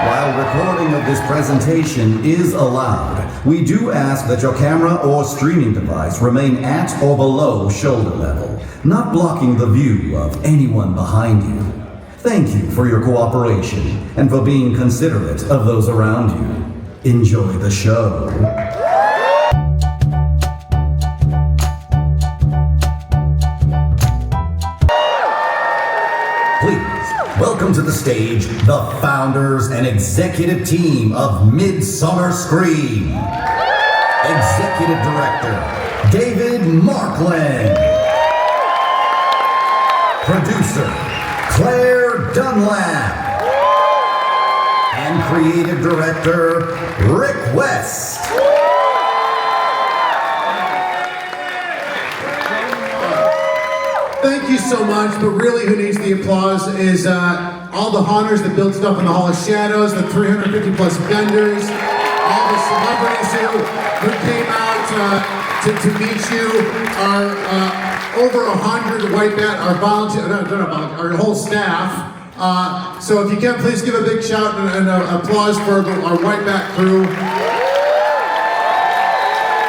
While recording of this presentation is allowed, we do ask that your camera or streaming device remain at or below shoulder level, not blocking the view of anyone behind you. Thank you for your cooperation and for being considerate of those around you. Enjoy the show. Please, welcome to the stage the founders and executive team of Midsummer Scream. Executive Director, David Markland. Producer, Claire Dunlap. And Creative Director, Rick West. Thank you so much, but really who needs the applause is all the haunters that built stuff in the Hall of Shadows, the 350 plus vendors, all the celebrities who came out to meet you, our over 100 white bat, our volunteer, our whole staff. So if you can, please give a big shout and applause for our white bat crew.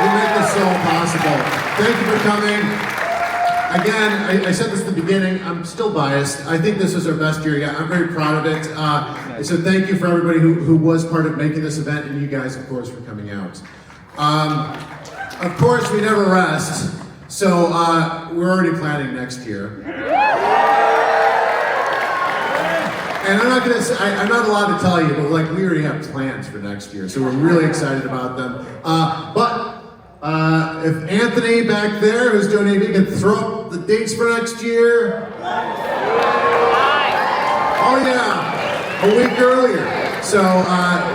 They make this so possible. Thank you for coming. Again, I said this at the beginning, I'm still biased. I think this is our best year yet. I'm very proud of it. So thank you for everybody who was part of making this event, and you guys, of course, for coming out. Of course, we never rest, so we're already planning next year. And I'm not gonna say, I'm not allowed to tell you, but like we already have plans for next year, so we're really excited about them. If Anthony back there, who's doing AV, can throw up the dates for next year. Oh yeah, a week earlier. So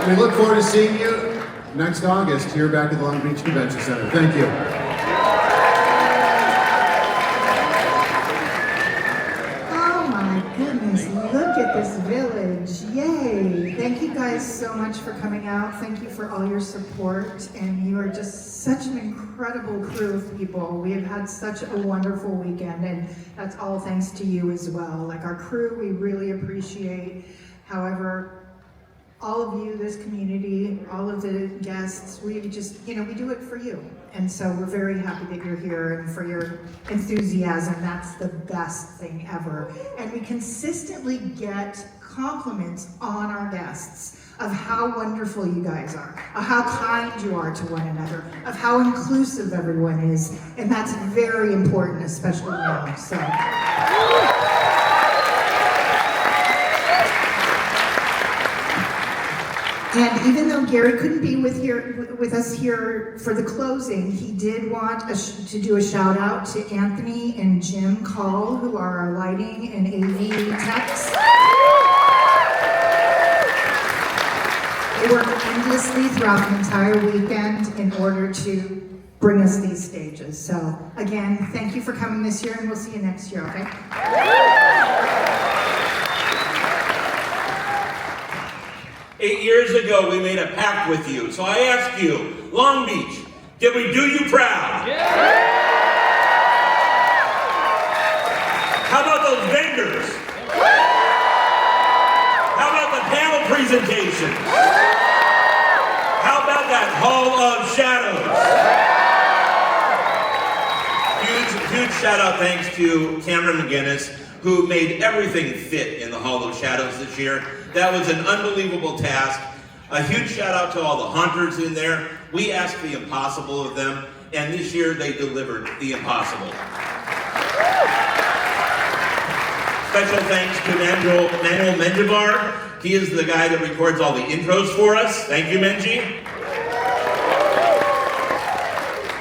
we look forward to seeing you next August here back at the Long Beach Convention Center. Thank you. Oh my goodness, look at this village. Yay. Thank you guys so much for coming out. Thank you for all your support. And you are just such an incredible crew of people. We have had such a wonderful weekend, and that's all thanks to you as well. Like our crew, we really appreciate. However, all of you, this community, all of the guests, we just, we do it for you. And so we're very happy that you're here and for your enthusiasm. That's the best thing ever. And we consistently get compliments on our guests of how wonderful you guys are, of how kind you are to one another, of how inclusive everyone is. And that's very important, especially now. So. And even though Gary couldn't be with us here for the closing, he did want to do a shout out to Anthony and Jim Call, who are our lighting and AV techs. They worked endlessly throughout the entire weekend in order to bring us these stages. So again, thank you for coming this year, and we'll see you next year, okay? 8 years ago, we made a pact with you. So I ask you, Long Beach, did we do you proud? Yeah. How about those vendors? How about the panel presentations? How about that Hall of Shadows? Huge shout out thanks to Cameron McGinnis, who made everything fit in the Hall of Shadows this year. That was an unbelievable task. A huge shout out to all the haunters in there. We asked the impossible of them, and this year they delivered the impossible. Special thanks to Manuel Menjivar. He is the guy that records all the intros for us. Thank you, Menji.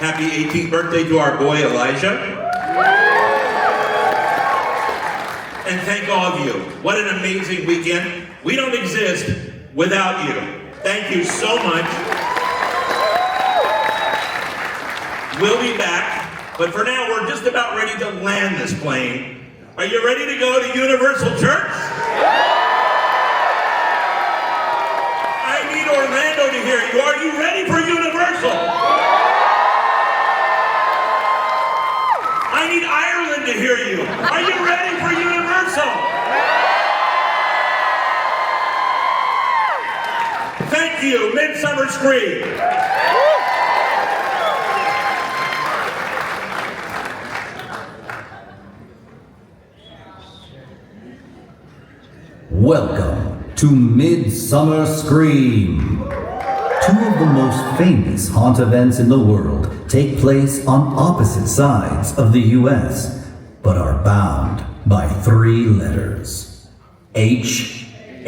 Happy 18th birthday to our boy Elijah. And thank all of you. What an amazing weekend. We don't exist without you. Thank you so much. We'll be back, but for now, we're just about ready to land this plane. Are you ready to go to Universal Church? I need Orlando to hear you. Are you ready for Universal? I need Ireland to hear you. Are you ready for Universal? thank you, Midsummer Scream. Welcome to Midsummer Scream. Two of the most famous haunt events in the world take place on opposite sides of the U.S., but are bound by 3 letters. H-H-N.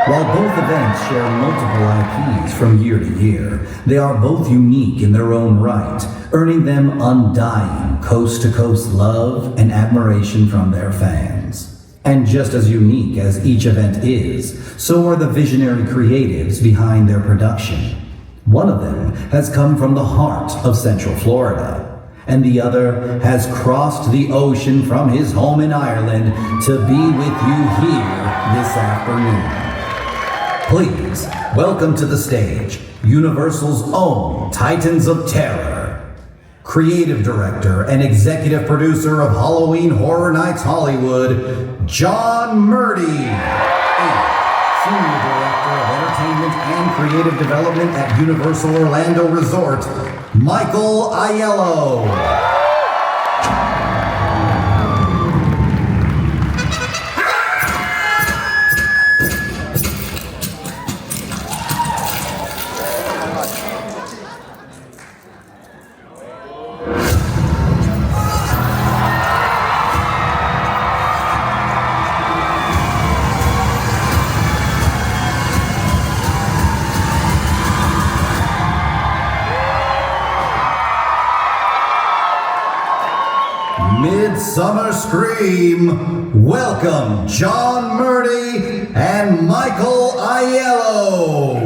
While both events share multiple IPs from year to year, they are both unique in their own right, earning them undying coast-to-coast love and admiration from their fans. And just as unique as each event is, so are the visionary creatives behind their production. One of them has come from the heart of Central Florida, and the other has crossed the ocean from his home in Ireland to be with you here this afternoon. Please welcome to the stage Universal's own Titans of Terror, creative director and executive producer of Halloween Horror Nights Hollywood, John Murdy, and senior director of entertainment and creative development at Universal Orlando Resort, Michael Aiello. Midsummer Scream, welcome John Murdy and Michael Aiello.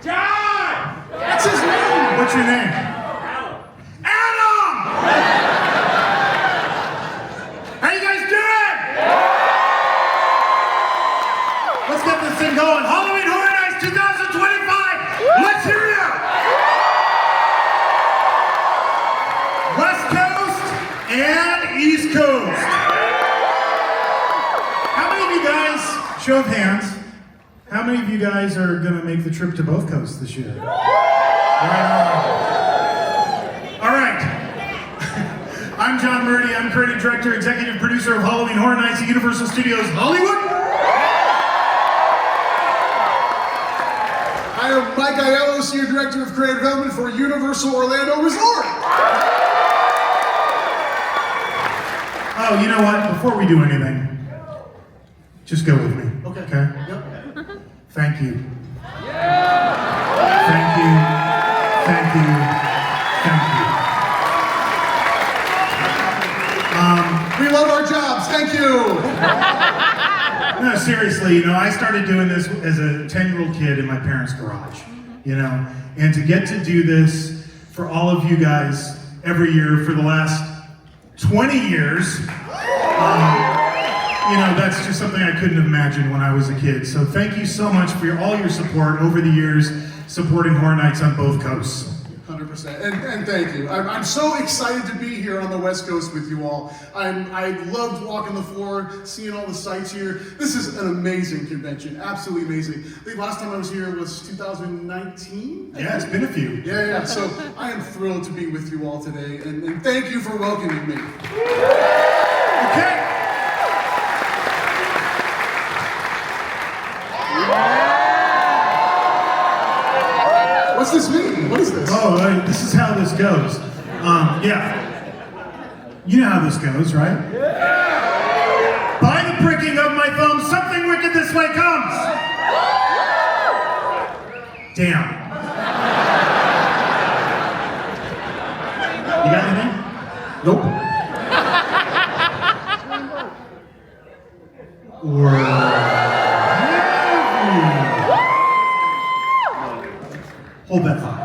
John! That's his name! What's your name? Going. Halloween Horror Nights 2025! Let's hear it! West Coast and East Coast. How many of you guys, show of hands, how many of you guys are going to make the trip to both coasts this year? Right on. All right. I'm John Murdy. I'm creative director, executive producer of Halloween Horror Nights at Universal Studios Hollywood. I am Mike Aiello, Senior Director of Creative Development for Universal Orlando Resort. Oh, you know what? Before we do anything, just go with me. Okay. Yep. Thank you. Thank you. Thank you. Thank you. We love our jobs. Thank you. No, seriously, I started doing this as a 10-year-old kid in my parents' garage, and to get to do this for all of you guys every year for the last 20 years, that's just something I couldn't have imagined when I was a kid. So thank you so much for all your support over the years, supporting Horror Nights on both coasts. 100%. And thank you. I'm so excited to be here on the West Coast with you all. I loved walking the floor, seeing all the sights here. This is an amazing convention. Absolutely amazing. I think last time I was here was 2019? Yeah, it's been a few. Yeah. So I am thrilled to be with you all today, and thank you for welcoming me. Okay. What's this mean? What is this? Oh, this is how this goes. Yeah. You know how this goes, right? Yeah. By the pricking of my thumb, something wicked this way comes. Damn. You got anything? Nope. Or... Hold that thought.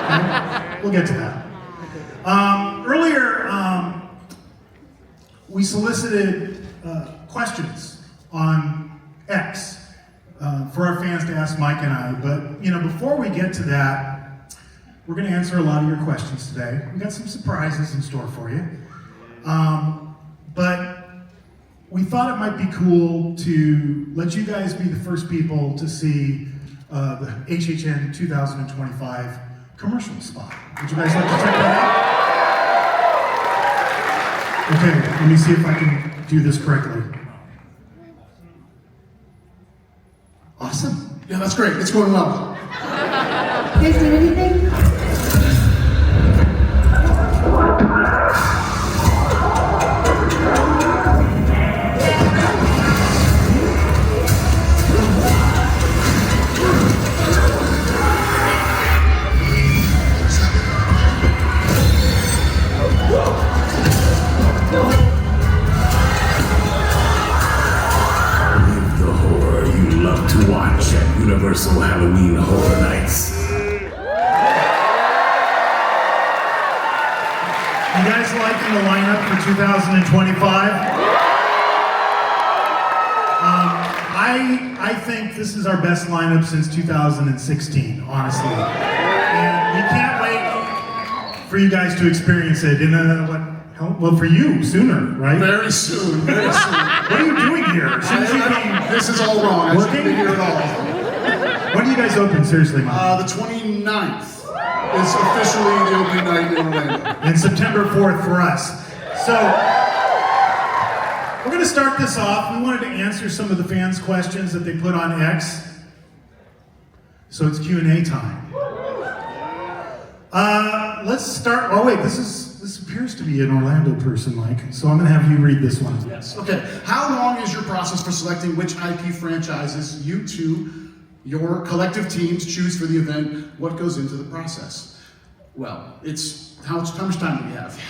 Okay? We'll get to that. Earlier, we solicited questions on X for our fans to ask Mike and I. But before we get to that, we're going to answer a lot of your questions today. We've got some surprises in store for you. But we thought it might be cool to let you guys be the first people to see the HHN 2025 commercial spot. Would you guys like to check that out? Okay, let me see if I can do this correctly. Awesome. Yeah, that's great. It's going well. You guys need anything? To watch at Universal Halloween Horror Nights. You guys liking the lineup for 2025? I think this is our best lineup since 2016, honestly. And we can't wait for you guys to experience it in well, for you, sooner, right? Very soon, very soon. What are you doing here? This is all wrong. I shouldn't be here at all. When do you guys open, seriously, Mike? The 29th is officially the opening night in Orlando. And September 4th for us. So, we're going to start this off. We wanted to answer some of the fans' questions that they put on X. So it's Q&A time. Let's start. Oh wait, this appears to be an Orlando person, Mike. So I'm going to have you read this one. Yes. Okay. How long is your process for selecting which IP franchises you two, your collective teams, choose for the event? What goes into the process? Well, it's how much time do we have?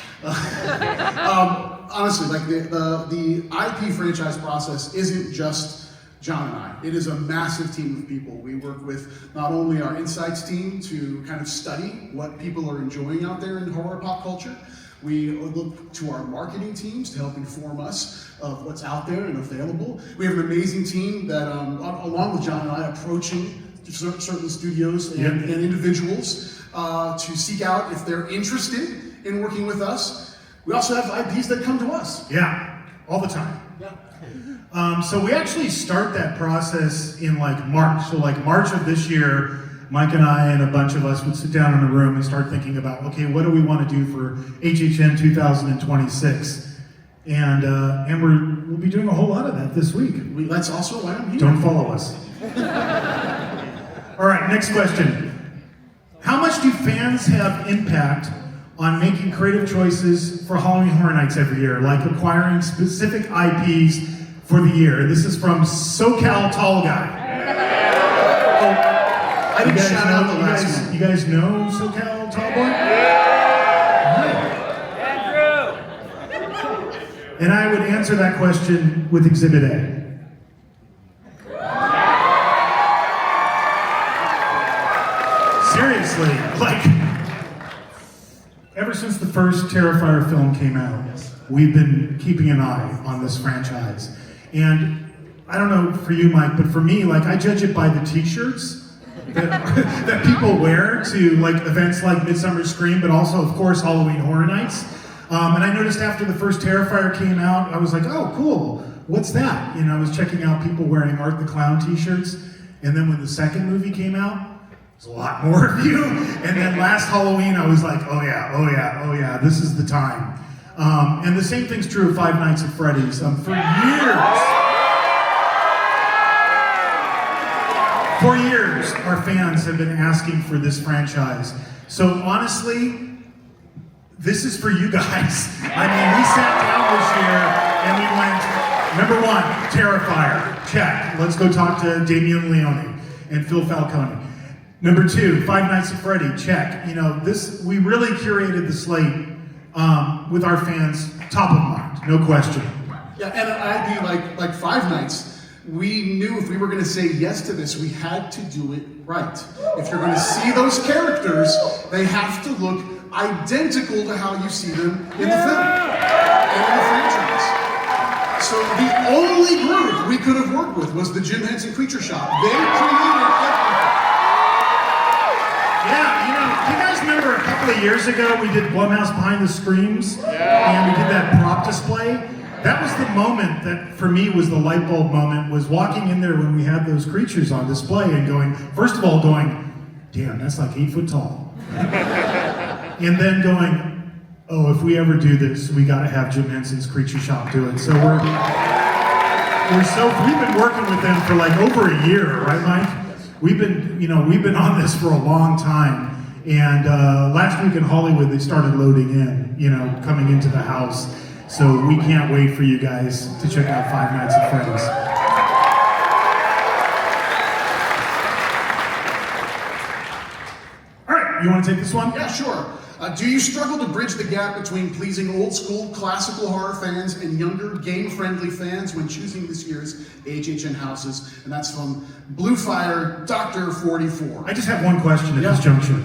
Honestly, like the IP franchise process isn't just John and I. It is a massive team of people. We work with not only our insights team to kind of study what people are enjoying out there in horror pop culture. We look to our marketing teams to help inform us of what's out there and available. We have an amazing team that, along with John and I, approaching certain studios and individuals to seek out if they're interested in working with us. We also have IPs that come to us. Yeah, all the time. Yeah. So we actually start that process in March. So March of this year, Mike and I and a bunch of us would sit down in a room and start thinking about, okay, what do we want to do for HHN 2026? And we'll be doing a whole lot of that this week. That's also why I'm here. Don't follow us. All right, next question. How much do fans have impact on making creative choices for Halloween Horror Nights every year, like acquiring specific IPs for the year? This is from SoCal Tall Guy. I didn't shout out the last one. You guys know SoCal Tall Boy? Yeah. And I would answer that question with Exhibit A. Seriously, ever since the first Terrifier film came out, we've been keeping an eye on this franchise. And I don't know for you, Mike, but for me, I judge it by the t-shirts that people wear to events like Midsummer Scream, but also, of course, Halloween Horror Nights. And I noticed after the first Terrifier came out, I was like, oh, cool, what's that? I was checking out people wearing Art the Clown t-shirts. And then when the second movie came out, there's a lot more of you. And then last Halloween, I was like, oh yeah, this is the time. And the same thing's true of Five Nights at Freddy's. For years, our fans have been asking for this franchise. So honestly, this is for you guys. I mean, we sat down this year and we went, number one, Terrifier, check. Let's go talk to Damien Leone and Phil Falcone. Number two, Five Nights at Freddy, check. We really curated the slate with our fans top of mind, no question. Yeah, and I'd be like Five Nights. We knew if we were going to say yes to this, we had to do it right. If you're going to see those characters, they have to look identical to how you see them in the film and in the franchise. So the only group we could have worked with was the Jim Henson Creature Shop. They created everything. Yeah, you guys remember a couple of years ago we did Blumhouse Behind the Screams? Yeah. And we did that prop display? That was the moment that, for me, was the light bulb moment, was walking in there when we had those creatures on display and going, first of all going, damn, that's like 8 foot tall. And then going, oh, if we ever do this, we gotta have Jim Henson's Creature Shop do it. So we've been working with them for like over a year, right, Mike? We've been on this for a long time. And last week in Hollywood, they started loading in, coming into the house. So we can't wait for you guys to check out Five Nights at Freddy's. All right, you want to take this one? Yeah, sure. Do you struggle to bridge the gap between pleasing old school classical horror fans and younger game-friendly fans when choosing this year's HHN houses? And that's from Bluefire Dr. 44. I just have one question at this juncture.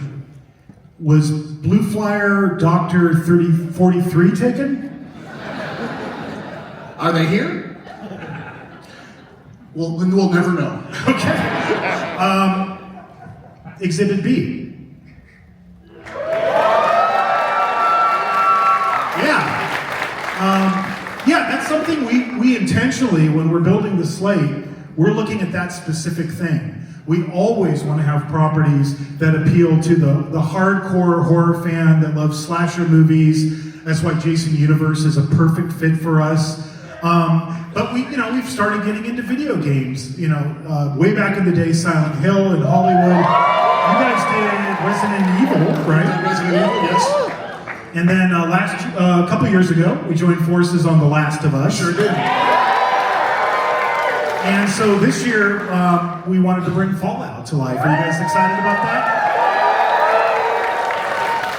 Was Blue Flyer Dr. 43 taken? Are they here? Well, then we'll never know. Okay. Exhibit B. Yeah, that's something we intentionally, when we're building the slate, we're looking at that specific thing. We always want to have properties that appeal to the hardcore horror fan that loves slasher movies. That's why Jason Universe is a perfect fit for us. But we've started getting into video games. Way back in the day, Silent Hill in Hollywood. You guys did Resident Evil, right? Resident Evil, yes. And then a couple years ago, we joined forces on The Last of Us. Sure did. And so this year, we wanted to bring Fallout to life. Are you guys excited about that?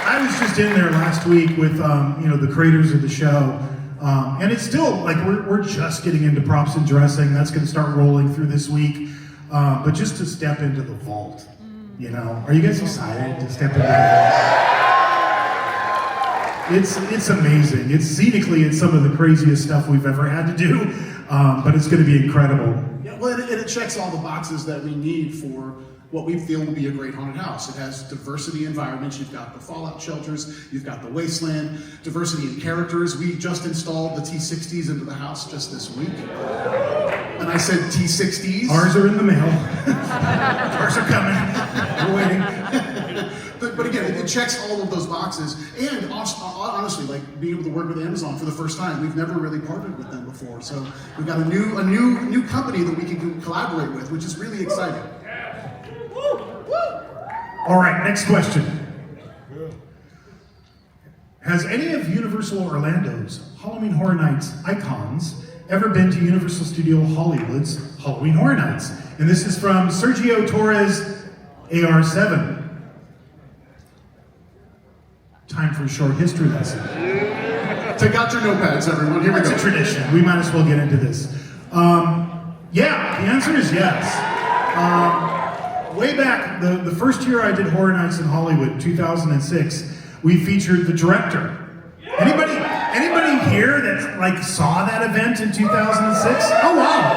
I was just in there last week with the creators of the show, and it's still like we're just getting into props and dressing. That's going to start rolling through this week. But just to step into the vault, are you guys excited to step into the vault? It's amazing. It's some of the craziest stuff we've ever had to do, but it's going to be incredible. Yeah, well, and it checks all the boxes that we need for what we feel will be a great haunted house. It has diversity environments. You've got the fallout shelters. You've got the wasteland. Diversity in characters. We just installed the T60s into the house just this week. And I said T60s. Ours are in the mail. Ours are coming. We're waiting. But again, it checks all of those boxes. And honestly, like being able to work with Amazon for the first time, we've never really partnered with them before. So we've got a new company that we can collaborate with, which is really exciting. All right, next question. Has any of Universal Orlando's Halloween Horror Nights icons ever been to Universal Studio Hollywood's Halloween Horror Nights? And this is from Sergio Torres, AR7. Time for a short history lesson. Take out your notepads, everyone. Here we go. It's a tradition. We might as well get into this. Yeah, the answer is yes. Way back, the first year I did Horror Nights in Hollywood, 2006, we featured the director. Anybody here that saw that event in 2006? Oh wow!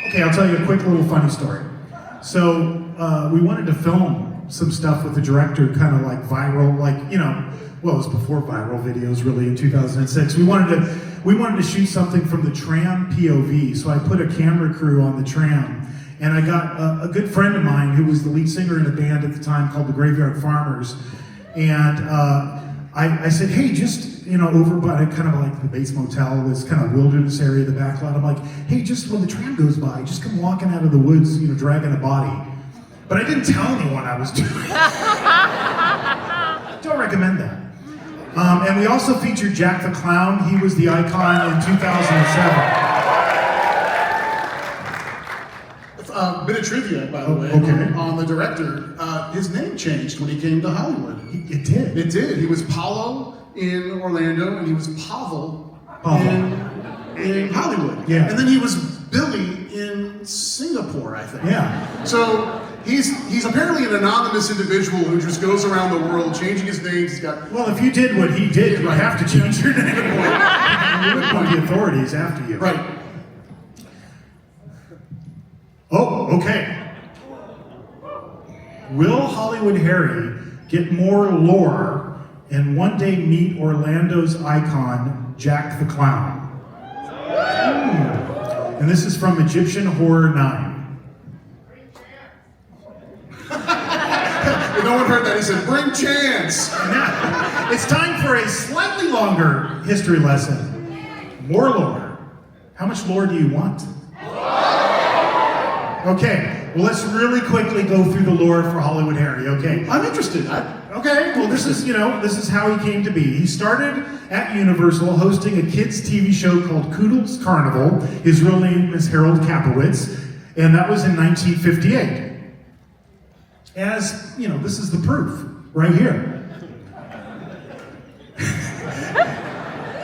Okay, I'll tell you a quick little funny story. So we wanted to film some stuff with the director, kind of like viral, it was before viral videos really in 2006. We wanted to shoot something from the tram POV, so I put a camera crew on the tram. And I got a good friend of mine who was the lead singer in a band at the time called the Graveyard Farmers. And I said, hey, just, over by kind of like the Bates Motel, this kind of wilderness area, the back lot. I'm like, hey, just when the tram goes by, just come walking out of the woods, dragging a body. But I didn't tell anyone I was doing it. Don't recommend that. And we also featured Jack the Clown. He was the icon in 2007. Bit of trivia, by the way, on the director. His name changed when he came to Hollywood. It did. It did. He was Paulo in Orlando, and he was Pavel in Hollywood. Yeah. And then he was Billy in Singapore, I think. Yeah. So he's apparently an anonymous individual who just goes around the world changing his names. He's got. Well, if you did what he did, you have to change your name. We wouldn't want to give authorities after you. Right. Oh, okay. Will Hollywood Harry get more lore and one day meet Orlando's icon, Jack the Clown? And this is from Egyptian Horror 9. No one heard that. He said, bring chance. Now, it's time for a slightly longer history lesson. More lore. How much lore do you want? Okay, well, let's really quickly go through the lore for Hollywood Harry, okay? I'm interested. Okay, well, this is how he came to be. He started at Universal hosting a kids' TV show called Koodle's Carnival. His real name is Harold Kapowitz, and that was in 1958. As, this is the proof, right here.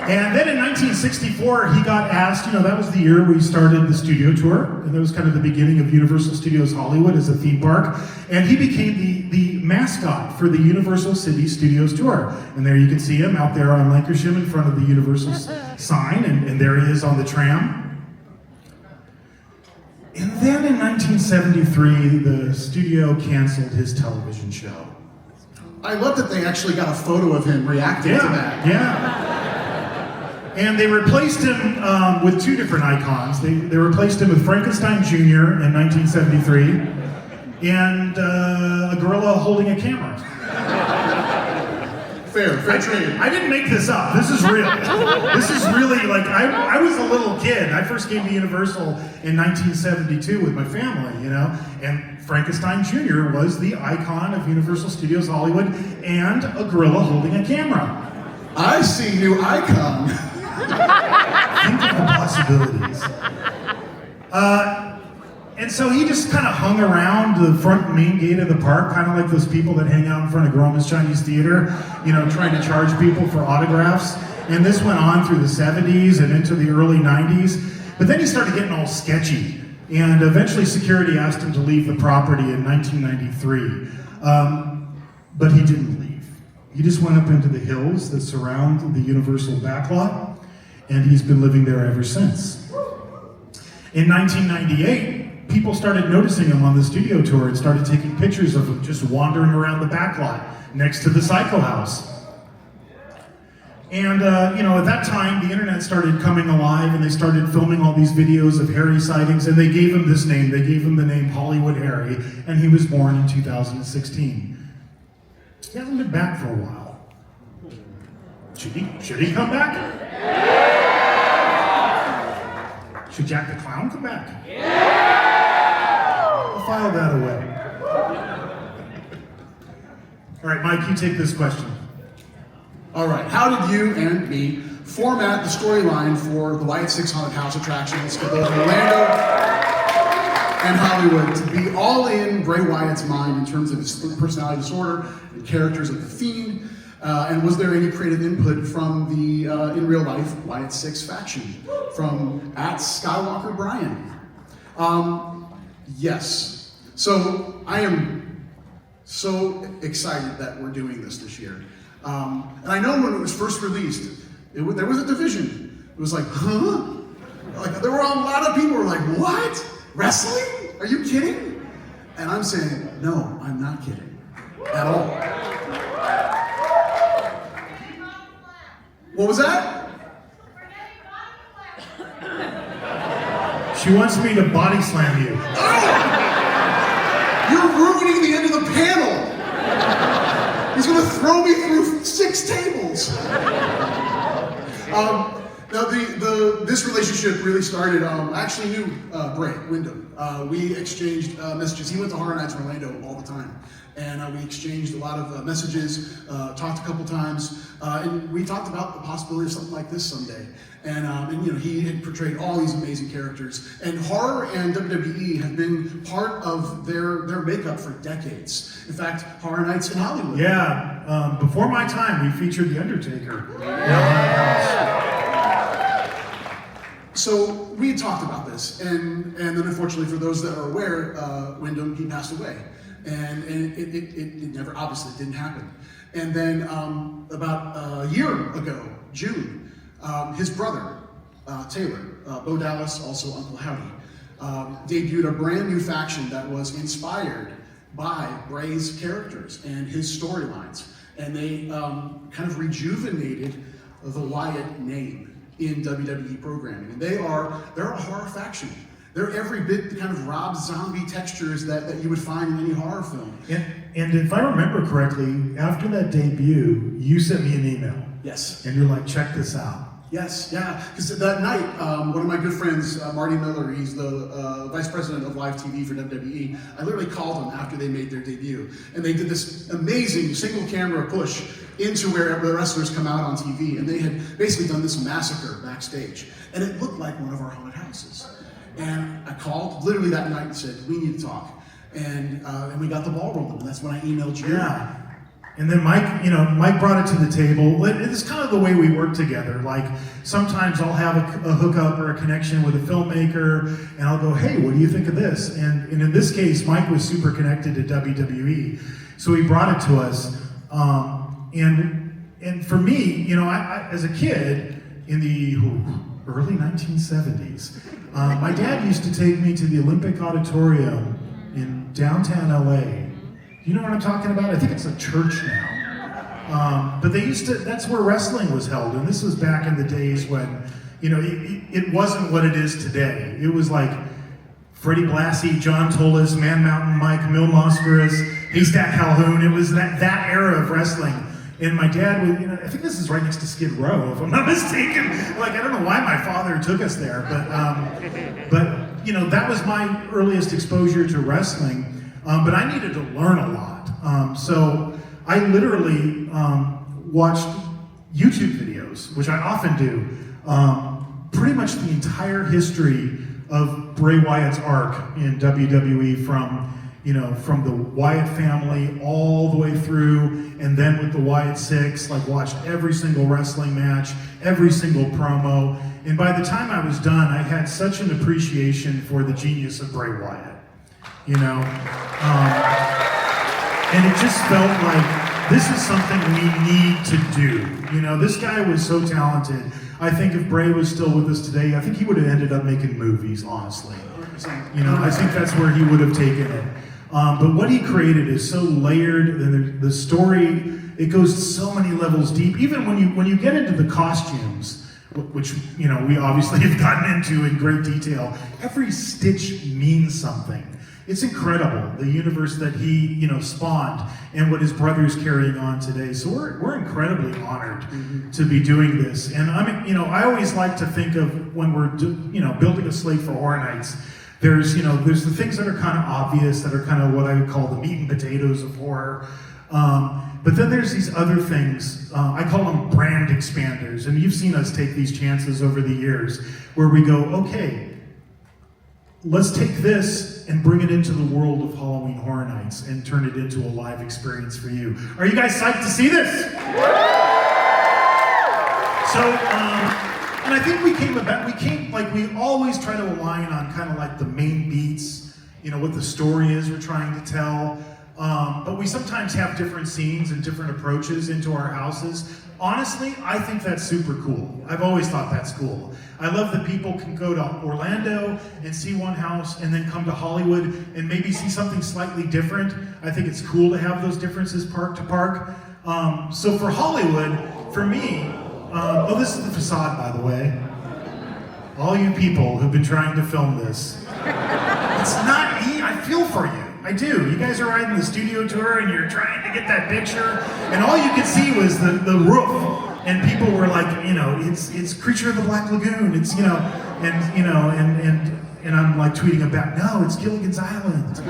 And then in 1964, he got asked, that was the year we started the studio tour, and that was kind of the beginning of Universal Studios Hollywood as a theme park, and he became the mascot for the Universal City Studios tour. And there you can see him out there on Lancashire in front of the Universal sign, and there he is on the tram. And then in 1973, the studio canceled his television show. I love that they actually got a photo of him reacting to that. Yeah. And they replaced him with two different icons. They replaced him with Frankenstein Jr. in 1973 and a gorilla holding a camera. Fair trade. I didn't make this up. This is real. This is really I was a little kid. I first came to Universal in 1972 with my family, and Frankenstein Jr. was the icon of Universal Studios Hollywood and a gorilla holding a camera. I see new icon. Think of the possibilities. And so he just kind of hung around the front main gate of the park, kind of like those people that hang out in front of Groman's Chinese Theater, trying to charge people for autographs. And this went on through the 70s and into the early 90s. But then he started getting all sketchy. And eventually security asked him to leave the property in 1993. But he didn't leave. He just went up into the hills that surround the Universal backlot, and he's been living there ever since. In 1998, people started noticing him on the studio tour and started taking pictures of him just wandering around the backlot next to the Psycho House. And, at that time, the internet started coming alive, and they started filming all these videos of Harry sightings, and they gave him this name. They gave him the name Hollywood Harry, and he was born in 2016. He hasn't been back for a while. Should he come back? Should Jack the Clown come back? I'll file that away. All right, Mike, you take this question. All right, how did you and me format the storyline for the Wyatt 6 Haunted House attractions for both Orlando and Hollywood to be all in Bray Wyatt's mind in terms of his personality disorder and characters of the Fiend? And was there any creative input from the, in real life, Wyatt 6 faction? From @Skywalker Brian? Yes. So I am so excited that we're doing this year. And I know when it was first released, there was a division. It was like, huh? Like, there were a lot of people who were like, what? Wrestling? Are you kidding? And I'm saying, no, I'm not kidding. At all. What was that? She wants me to body slam you. Oh! You're ruining the end of the panel! He's gonna throw me through 6 tables! Now, this relationship really started, I actually knew Bray Wyndham. We exchanged messages. He went to Horror Nights in Orlando all the time. And we exchanged a lot of messages, talked a couple times, and we talked about the possibility of something like this someday. And he had portrayed all these amazing characters. And horror and WWE have been part of their makeup for decades. In fact, Horror Nights in Hollywood. Yeah, before my time, we featured The Undertaker. Yeah. So we had talked about this, and then unfortunately for those that are aware, Wyndham, he passed away. And it never, obviously didn't happen. And then about a year ago, June, his brother, Taylor, Bo Dallas, also Uncle Howdy, debuted a brand new faction that was inspired by Bray's characters and his storylines. And they kind of rejuvenated the Wyatt name in WWE programming. And they're a horror faction. They're every bit the kind of Rob Zombie textures that you would find in any horror film. And if I remember correctly, after that debut, you sent me an email. Yes. And you're like, check this out. Yes, yeah, because that night, one of my good friends, Marty Miller, he's the vice president of live TV for WWE, I literally called him after they made their debut, and they did this amazing single camera push into where the wrestlers come out on TV, and they had basically done this massacre backstage, and it looked like one of our haunted houses. And I called literally that night and said, we need to talk, and we got the ball rolling, and that's when I emailed you. Yeah. And then Mike brought it to the table. It's kind of the way we work together. Like, sometimes I'll have a hookup or a connection with a filmmaker, and I'll go, hey, what do you think of this? And in this case, Mike was super connected to WWE, so he brought it to us. And for me, I as a kid in the early 1970s, my dad used to take me to the Olympic Auditorium in downtown LA. You know what I'm talking about? I think it's a church now. But that's where wrestling was held. And this was back in the days when, it wasn't what it is today. It was like Freddie Blassie, John Tolis, Man Mountain Mike, Mil Mascaras, Haystack Calhoun. It was that era of wrestling. And my dad would, I think this is right next to Skid Row, if I'm not mistaken. Like, I don't know why my father took us there, but that was my earliest exposure to wrestling. But I needed to learn a lot. So I literally watched YouTube videos, which I often do, pretty much the entire history of Bray Wyatt's arc in WWE from the Wyatt family all the way through, and then with the Wyatt Six, like watched every single wrestling match, every single promo. And by the time I was done, I had such an appreciation for the genius of Bray Wyatt. And it just felt like this is something we need to do. This guy was so talented. I think if Bray was still with us today, I think he would have ended up making movies, honestly. I think that's where he would have taken it. But what he created is so layered, and the story, it goes so many levels deep. Even when you get into the costumes, which we obviously have gotten into in great detail, every stitch means something. It's incredible, the universe that he, spawned and what his brother's carrying on today. So we're incredibly honored to be doing this. And I always like to think of when we're, building a slate for Horror Nights, there's the things that are kind of obvious, that are kind of what I would call the meat and potatoes of horror. But then there's these other things, I call them brand expanders. And you've seen us take these chances over the years where we go, okay, let's take this and bring it into the world of Halloween Horror Nights and turn it into a live experience for you. Are you guys psyched to see this? So, and I think we always try to align on kind of like the main beats, what the story is we're trying to tell. But we sometimes have different scenes and different approaches into our houses. Honestly, I think that's super cool. I've always thought that's cool. I love that people can go to Orlando and see one house and then come to Hollywood and maybe see something slightly different. I think it's cool to have those differences park to park. So for Hollywood, for me, this is the facade, by the way. All you people who've been trying to film this. It's not easy. I feel for you. I do. You guys are riding the studio tour and you're trying to get that picture, and all you could see was the roof, and people were like, it's Creature of the Black Lagoon. It's and I'm like tweeting them back, no, it's Gilligan's Island.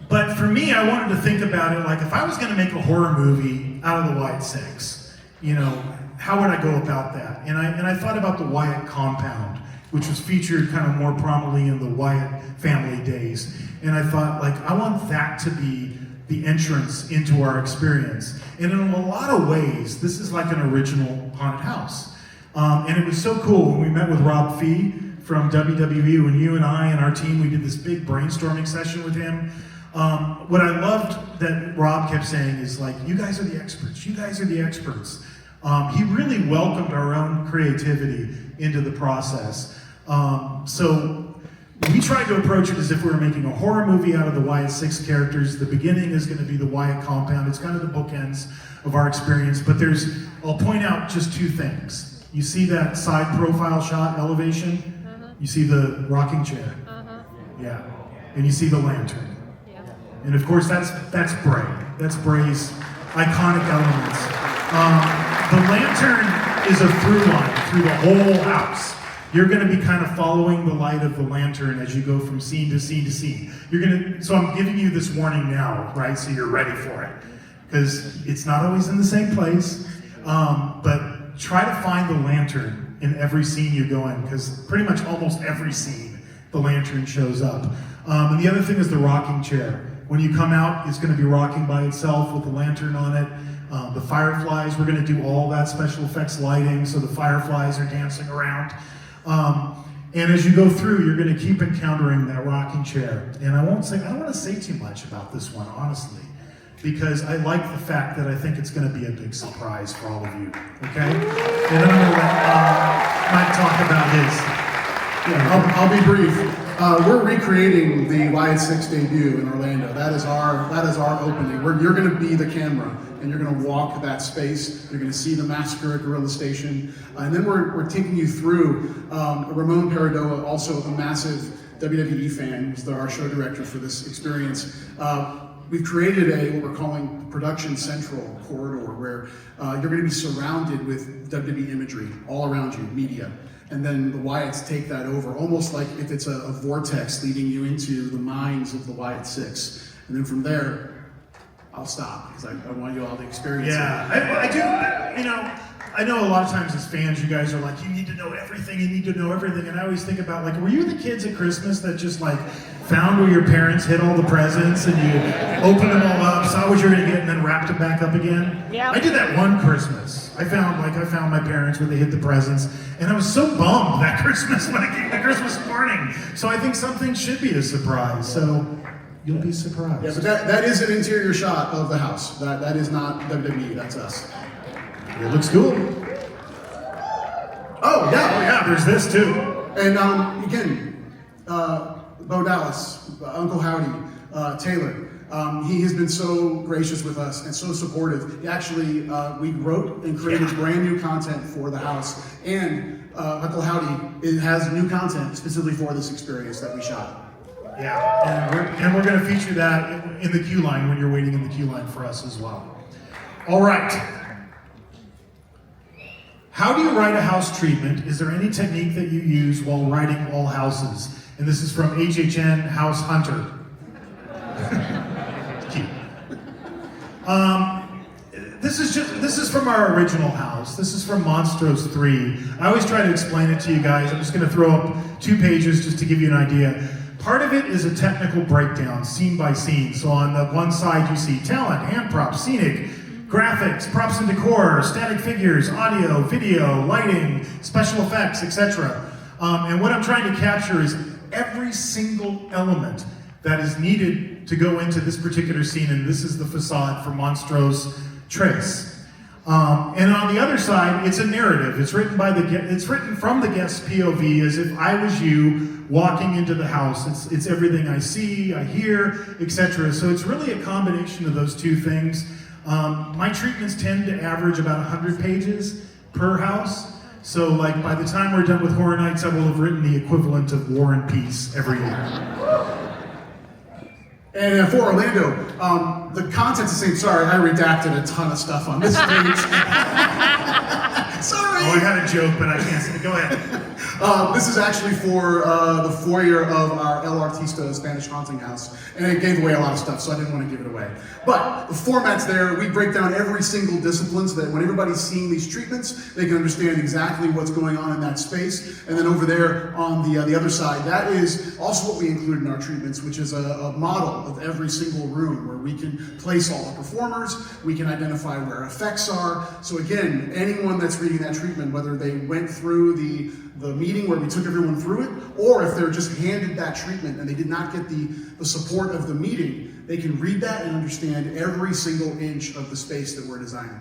But for me, I wanted to think about it like if I was going to make a horror movie out of the Wyatt Six, how would I go about that? And I thought about the Wyatt compound, which was featured kind of more prominently in the Wyatt family days. And I thought, I want that to be the entrance into our experience. And in a lot of ways, this is like an original haunted house. And it was so cool when we met with Rob Fee from WWE, when you and I and our team, we did this big brainstorming session with him. What I loved that Rob kept saying is you guys are the experts, you guys are the experts. He really welcomed our own creativity into the process. So we tried to approach it as if we were making a horror movie out of the Wyatt 6 characters. The beginning is going to be the Wyatt compound. It's kind of the bookends of our experience, but I'll point out just two things. You see that side profile shot elevation? You see the rocking chair? Yeah. And you see the lantern. And of course, that's Bray. That's Bray's iconic elements. The lantern is a through line through the whole house. You're going to be kind of following the light of the lantern as you go from scene to scene to scene. So I'm giving you this warning now, right? So you're ready for it. Because it's not always in the same place. But try to find the lantern in every scene you go in, because pretty much almost every scene, the lantern shows up. And the other thing is the rocking chair. When you come out, it's going to be rocking by itself with the lantern on it. The fireflies, we're going to do all that special effects lighting, so the fireflies are dancing around. And as you go through, you're going to keep encountering that rocking chair. And I don't want to say too much about this one, honestly, because I like the fact that I think it's going to be a big surprise for all of you, okay? And I'm going to let Mike talk about his. Yeah, I'll be brief. We're recreating the Wyatt 6 debut in Orlando. That is our opening. You're going to be the camera, and you're going to walk that space. You're going to see the massacre at Gorilla Station, and then we're taking you through. Ramon Paradoa, also a massive WWE fan, who's our show director for this experience. We've created what we're calling Production Central corridor, where you're going to be surrounded with WWE imagery all around you, media. And then the Wyatts take that over, almost like if it's a vortex leading you into the minds of the Wyatt 6. And then from there, I'll stop, because I want you all to experience it. Yeah, I do, I know a lot of times as fans, you guys are like, you need to know everything, and I always think about, like, were you the kids at Christmas that just, like, found where your parents hid all the presents, and you opened them all up, saw what you were gonna get, and then wrapped them back up again? Yeah. I did that one Christmas. I found my parents where they hid the presents, and I was so bummed that Christmas when it came to Christmas morning. So I think something should be a surprise, so you'll be surprised. Yeah, but that is an interior shot of the house. That is not WWE, that's us. It looks cool. Oh yeah, there's this too. And again, Bo Dallas, Uncle Howdy, Taylor. He has been so gracious with us and so supportive. He actually, we wrote and created brand new content for the house, and Uncle Howdy has new content specifically for this experience that we shot. Yeah, and we're going to feature that in the queue line when you're waiting in the queue line for us as well. All right. How do you write a house treatment? Is there any technique that you use while writing all houses? And this is from HHN House Hunter. Cute. This is from our original house. This is from Monstros 3. I always try to explain it to you guys. I'm just going to throw up 2 pages just to give you an idea. Part of it is a technical breakdown, scene by scene. So on the one side you see talent, hand props, scenic, graphics, props and decor, static figures, audio, video, lighting, special effects, etc. And what I'm trying to capture is every single element that is needed to go into this particular scene, and this is the facade for Monstros Trace. And on the other side, it's a narrative. It's written from the guest's POV, as if I was you walking into the house. It's everything I see, I hear, etc. So it's really a combination of those two things. My treatments tend to average about 100 pages per house. So, like, by the time we're done with Horror Nights, I will have written the equivalent of War and Peace every year. And for Orlando, the content's the same. Sorry, I redacted a ton of stuff on this page. Sorry. Oh, I had a joke, but I can't say it. Go ahead. This is actually for the foyer of our El Artista Spanish haunting house. And it gave away a lot of stuff, so I didn't want to give it away. But the format's there. We break down every single discipline so that when everybody's seeing these treatments, they can understand exactly what's going on in that space. And then over there on the other side, that is also what we include in our treatments, which is a model of every single room where we can place all the performers, we can identify where effects are. So again, anyone that's reading that treatment, whether they went through the meeting where we took everyone through it, or if they're just handed that treatment and they did not get the support of the meeting, they can read that and understand every single inch of the space that we're designing.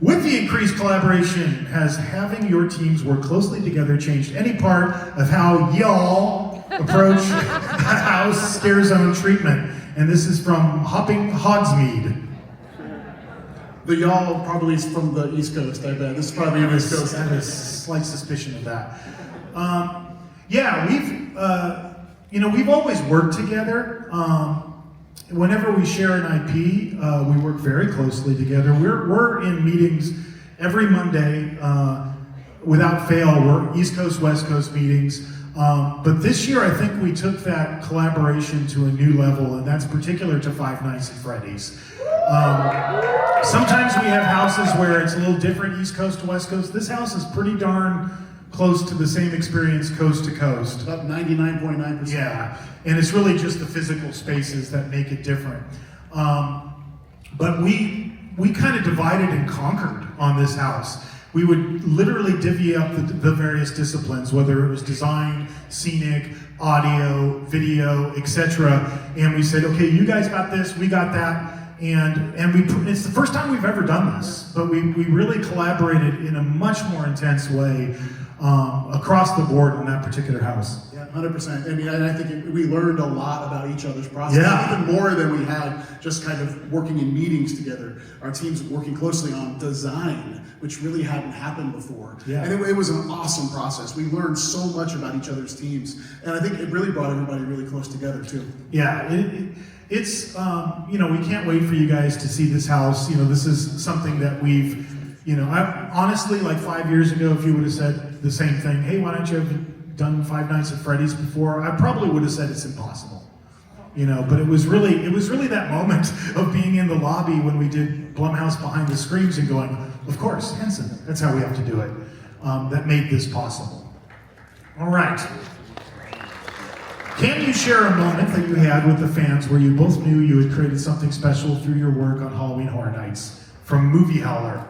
With the increased collaboration, has having your teams work closely together changed any part of how y'all approach house scare zone treatment? And this is from Hopping Hogsmeade. The y'all probably is from the East Coast, I bet. This is probably on the East Coast. I have a slight suspicion of that. Yeah, we've always worked together. Whenever we share an IP, we work very closely together. We're in meetings every Monday without fail. We're East Coast, West Coast meetings. But this year, I think we took that collaboration to a new level, and that's particular to Five Nights at Freddy's. Sometimes we have houses where it's a little different, East Coast to West Coast. This house is pretty darn close to the same experience coast to coast. About 99.9%. Yeah, and it's really just the physical spaces that make it different. But we kind of divided and conquered on this house. We would literally divvy up the various disciplines, whether it was design, scenic, audio, video, etc. And we said, okay, you guys got this, we got that. And it's the first time we've ever done this, but we really collaborated in a much more intense way across the board in that particular house. Yeah, 100%. I mean, I think we learned a lot about each other's process, Yeah. even more than we had just kind of working in meetings together. Our teams working closely on design, which really hadn't happened before. Yeah. And it was an awesome process. We learned so much about each other's teams, and I think it really brought everybody really close together too. Yeah, it's we can't wait for you guys to see this house. This is something that we've, I honestly, like 5 years ago, if you would have said the same thing, hey, why don't you have done Five Nights at Freddy's before? I probably would have said it's impossible. But it was really that moment of being in the lobby when we did Blumhouse Behind the Screams and going, of course, Henson, that's how we have to do it. That made this possible. All right. Can you share a moment that you had with the fans where you both knew you had created something special through your work on Halloween Horror Nights? From Movie Howler.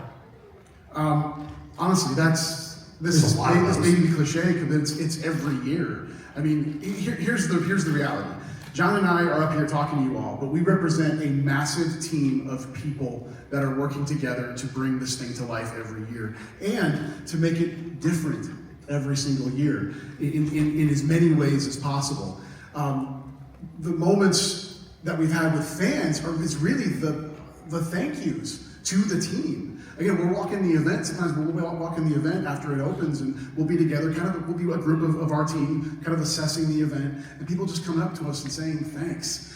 Honestly, this may be cliche because it's every year. I mean, here's the reality. John and I are up here talking to you all, but we represent a massive team of people that are working together to bring this thing to life every year and to make it different every single year in as many ways as possible. The moments that we've had with fans is really the thank yous to the team. Again, we're walking the event. Sometimes we'll walk in the event after it opens, and we'll be together. We'll be a group of our team, kind of assessing the event, and people just coming up to us and saying thanks.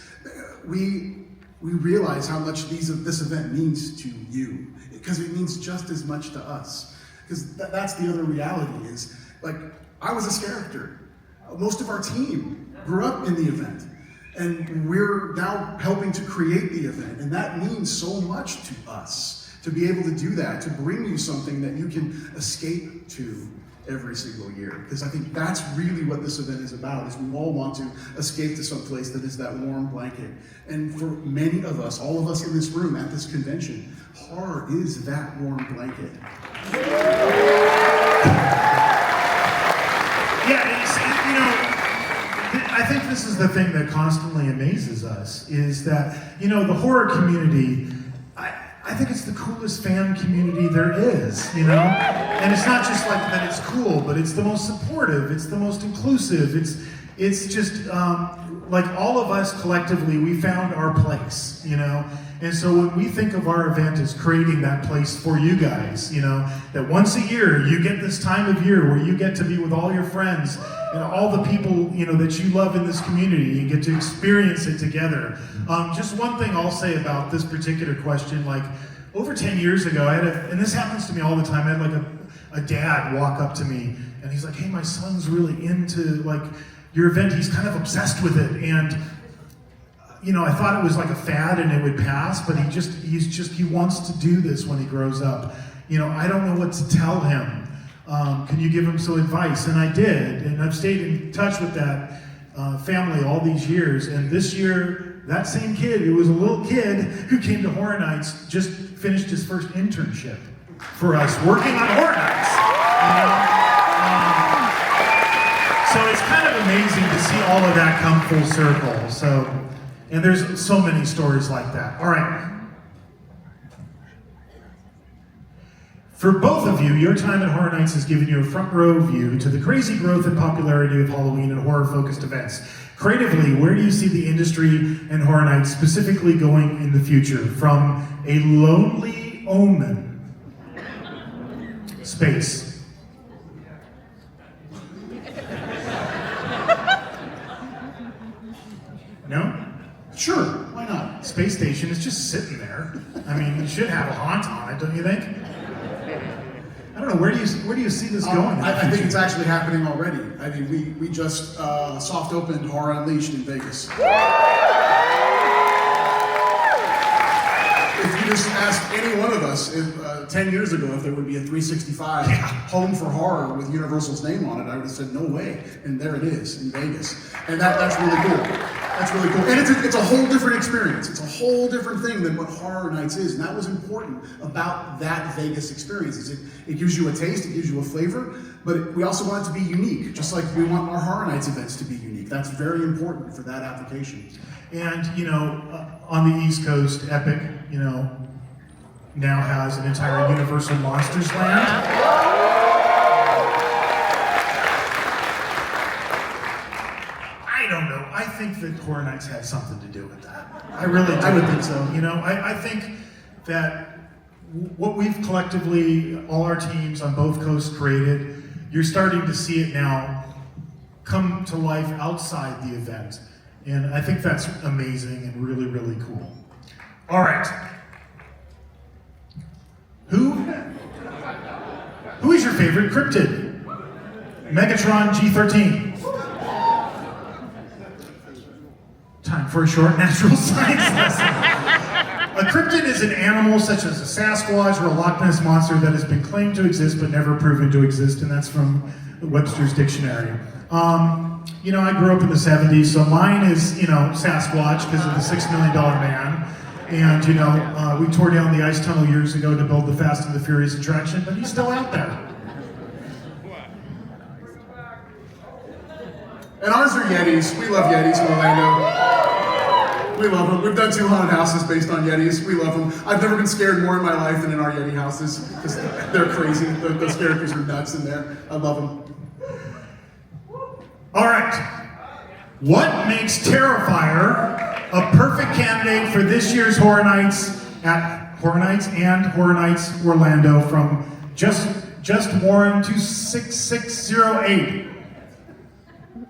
We realize how much this event means to you, because it means just as much to us. Because that's the other reality is, like, I was this character. Most of our team grew up in the event, and we're now helping to create the event, and that means so much to us. To be able to do that, to bring you something that you can escape to every single year. Because I think that's really what this event is about, is we all want to escape to some place that is that warm blanket. And for many of us, all of us in this room at this convention, horror is that warm blanket. Yeah, I think this is the thing that constantly amazes us, is that, the horror community, I think it's the coolest fan community there is, And it's not just like that it's cool, but it's the most supportive, it's the most inclusive, it's just, like all of us collectively, we found our place, And so when we think of our event as creating that place for you guys, that once a year, you get this time of year where you get to be with all your friends and all the people, that you love in this community, and get to experience it together. Just one thing I'll say about this particular question, like over 10 years ago, and this happens to me all the time, I had like a dad walk up to me and he's like, hey, my son's really into like your event, he's kind of obsessed with it. And I thought it was like a fad and it would pass, but he wants to do this when he grows up. I don't know what to tell him. Can you give him some advice? And I did, and I've stayed in touch with that family all these years. And this year, that same kid, who was a little kid who came to Horror Nights, just finished his first internship for us, working on Horror Nights. So it's kind of amazing to see all of that come full circle. So, and there's so many stories like that. All right. For both of you, your time at Horror Nights has given you a front row view to the crazy growth and popularity of Halloween and horror-focused events. Creatively, where do you see the industry and Horror Nights specifically going in the future? From a lonely omen space. No? Sure, why not? Space station is just sitting there. I mean, you should have a haunt on it, don't you think? I don't know, where do you see this going? I think it's actually happening already. I mean, we just soft opened Horror Unleashed in Vegas. If you just asked any one of us 10 years ago if there would be a 365 home for horror with Universal's name on it, I would have said, no way. And there it is in Vegas. And that's really cool. That's really cool. And it's a whole different experience. It's a whole different thing than what Horror Nights is. And that was important about that Vegas experience. Is it gives you a taste, it gives you a flavor, but we also want it to be unique, just like we want our Horror Nights events to be unique. That's very important for that application. And, you know, on the East Coast, Epic, you know, now has an entire Universal Monsters Land. I don't know. I think that Horror Nights had something to do with that. I really do. I would think so. You know, I think that what we've collectively, all our teams on both coasts created, you're starting to see it now come to life outside the event. And I think that's amazing and really, really cool. All right. Who is your favorite cryptid? Megatron G13. Time for a short natural science lesson. A cryptid is an animal such as a Sasquatch or a Loch Ness monster that has been claimed to exist but never proven to exist, and that's from Webster's Dictionary. You know, I grew up in the 70s, so mine is, you know, Sasquatch because of the $6 Million Man. And, you know, we tore down the ice tunnel years ago to build the Fast and the Furious attraction, but he's still out there. And ours are Yetis. We love Yetis in Orlando. We love them. We've done 2 haunted houses based on Yetis. We love them. I've never been scared more in my life than in our Yeti houses because they're crazy. Those characters are nuts in there. I love them. All right. What makes Terrifier a perfect candidate for this year's Horror Nights at Horror Nights and Horror Nights Orlando from Just Warren 26608?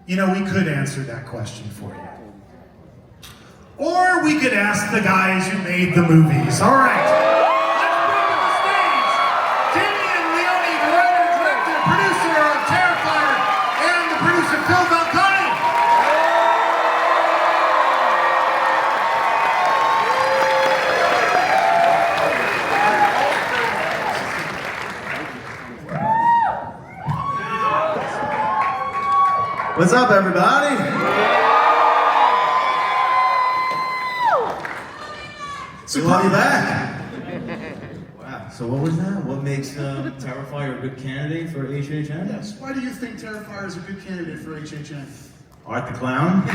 You know, we could answer that question for you. Or we could ask the guys who made the movies. All right. Let's bring to the stage Damien Leone, the writer, director, producer of Terrifier, and the producer Phil Valcani. What's up, everybody? So love you back. Wow. So what was that? What makes Terrifier a good candidate for HHN? Yes. Why do you think Terrifier is a good candidate for HHN? Art the Clown.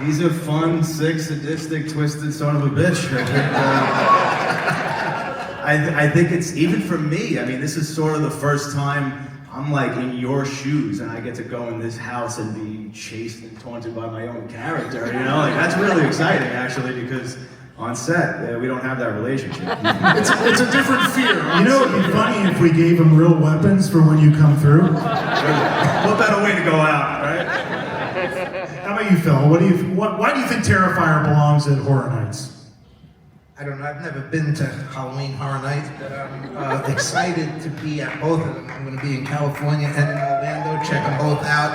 He's a fun, sick, sadistic, twisted son of a bitch. I think it's, even for me, I mean, this is sort of the first time I'm like in your shoes and I get to go in this house and be chased and taunted by my own character, you know? Like, that's really exciting, actually, because on set, we don't have that relationship. It's a different fear. You know, it'd be funny if we gave him real weapons for when you come through. What better way to go out, right? How about you, Phil? Why do you think Terrifier belongs at Horror Nights? I don't know, I've never been to Halloween Horror Nights, but I'm excited to be at both of them. I'm going to be in California and in Orlando, check them both out.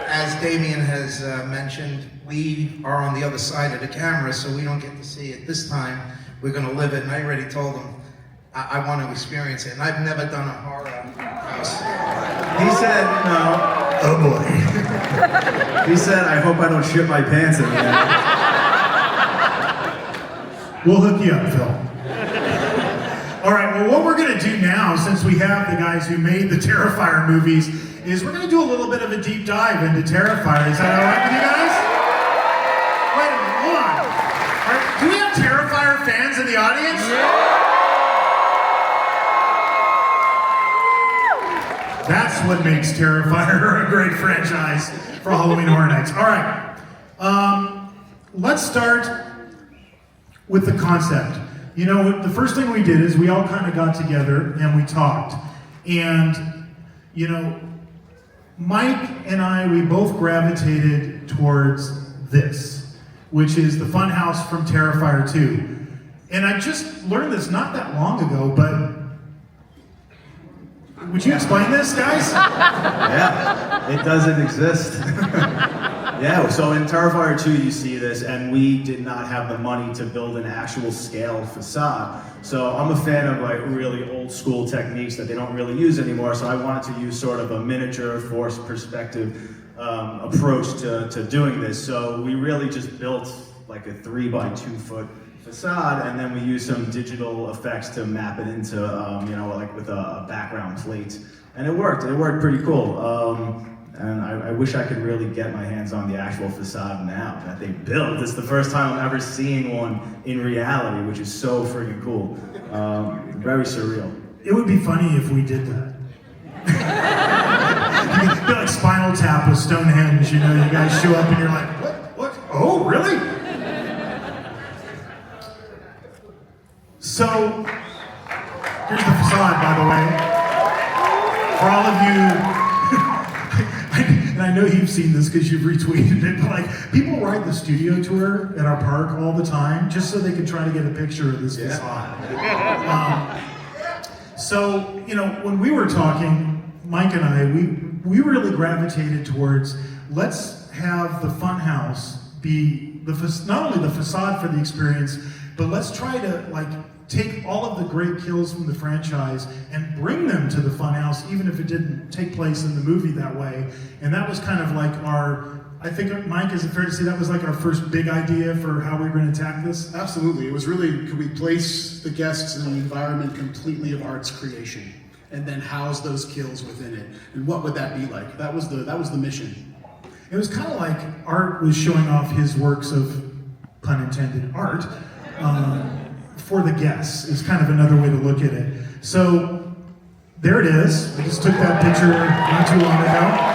As Damien has mentioned, we are on the other side of the camera, so we don't get to see it this time. We're going to live it, and I already told them I want to experience it, and I've never done a horror house. He said, no. Oh boy. He said, I hope I don't shit my pants in there. We'll hook you up, Phil. All right, well, what we're going to do now, since we have the guys who made the Terrifier movies, is we're going to do a little bit of a deep dive into Terrifier. Is that all right with you guys? Wait a minute, hold on. All right, do we have Terrifier Terrifier fans in the audience? That's what makes Terrifier a great franchise for Halloween Horror Nights. All right, let's start with the concept. You know, the first thing we did is we all kind of got together and we talked. And, you know, Mike and I, we both gravitated towards this, which is the Funhouse from Terrifier 2. And I just learned this not that long ago, but would you explain this, guys? Yeah, it doesn't exist. Yeah, so in Terrifier 2 you see this, and we did not have the money to build an actual scale facade. So I'm a fan of like really old school techniques that they don't really use anymore, so I wanted to use sort of a miniature forced perspective approach to doing this. So we really just built like a 3x2 foot facade, and then we used some digital effects to map it into, you know, like with a background plate. And it worked pretty cool. And I wish I could really get my hands on the actual facade now that they built. It's the first time I'm ever seeing one in reality, which is so freaking cool. Very surreal. It would be funny if we did that. It'd be like Spinal Tap with Stonehenge, you know, you guys show up and you're like, what? Oh, really? So, here's the facade, by the way. For all of you, and I know you've seen this because you've retweeted it, but like, people ride the studio tour at our park all the time just so they can try to get a picture of this facade. So, you know, when we were talking, Mike and I, we really gravitated towards, let's have the Funhouse be not only the facade for the experience, but let's try to like take all of the great kills from the franchise and bring them to the Funhouse, even if it didn't take place in the movie that way. And that was kind of like I think, Mike, is it fair to say that was like our first big idea for how we were going to attack this? Absolutely. It was really, could we place the guests in an environment completely of art's creation, and then house those kills within it? And what would that be like? That was the mission. It was kind of like Art was showing off his works of, pun intended, art, for the guests, is kind of another way to look at it. So, there it is. I just took that picture not too long ago.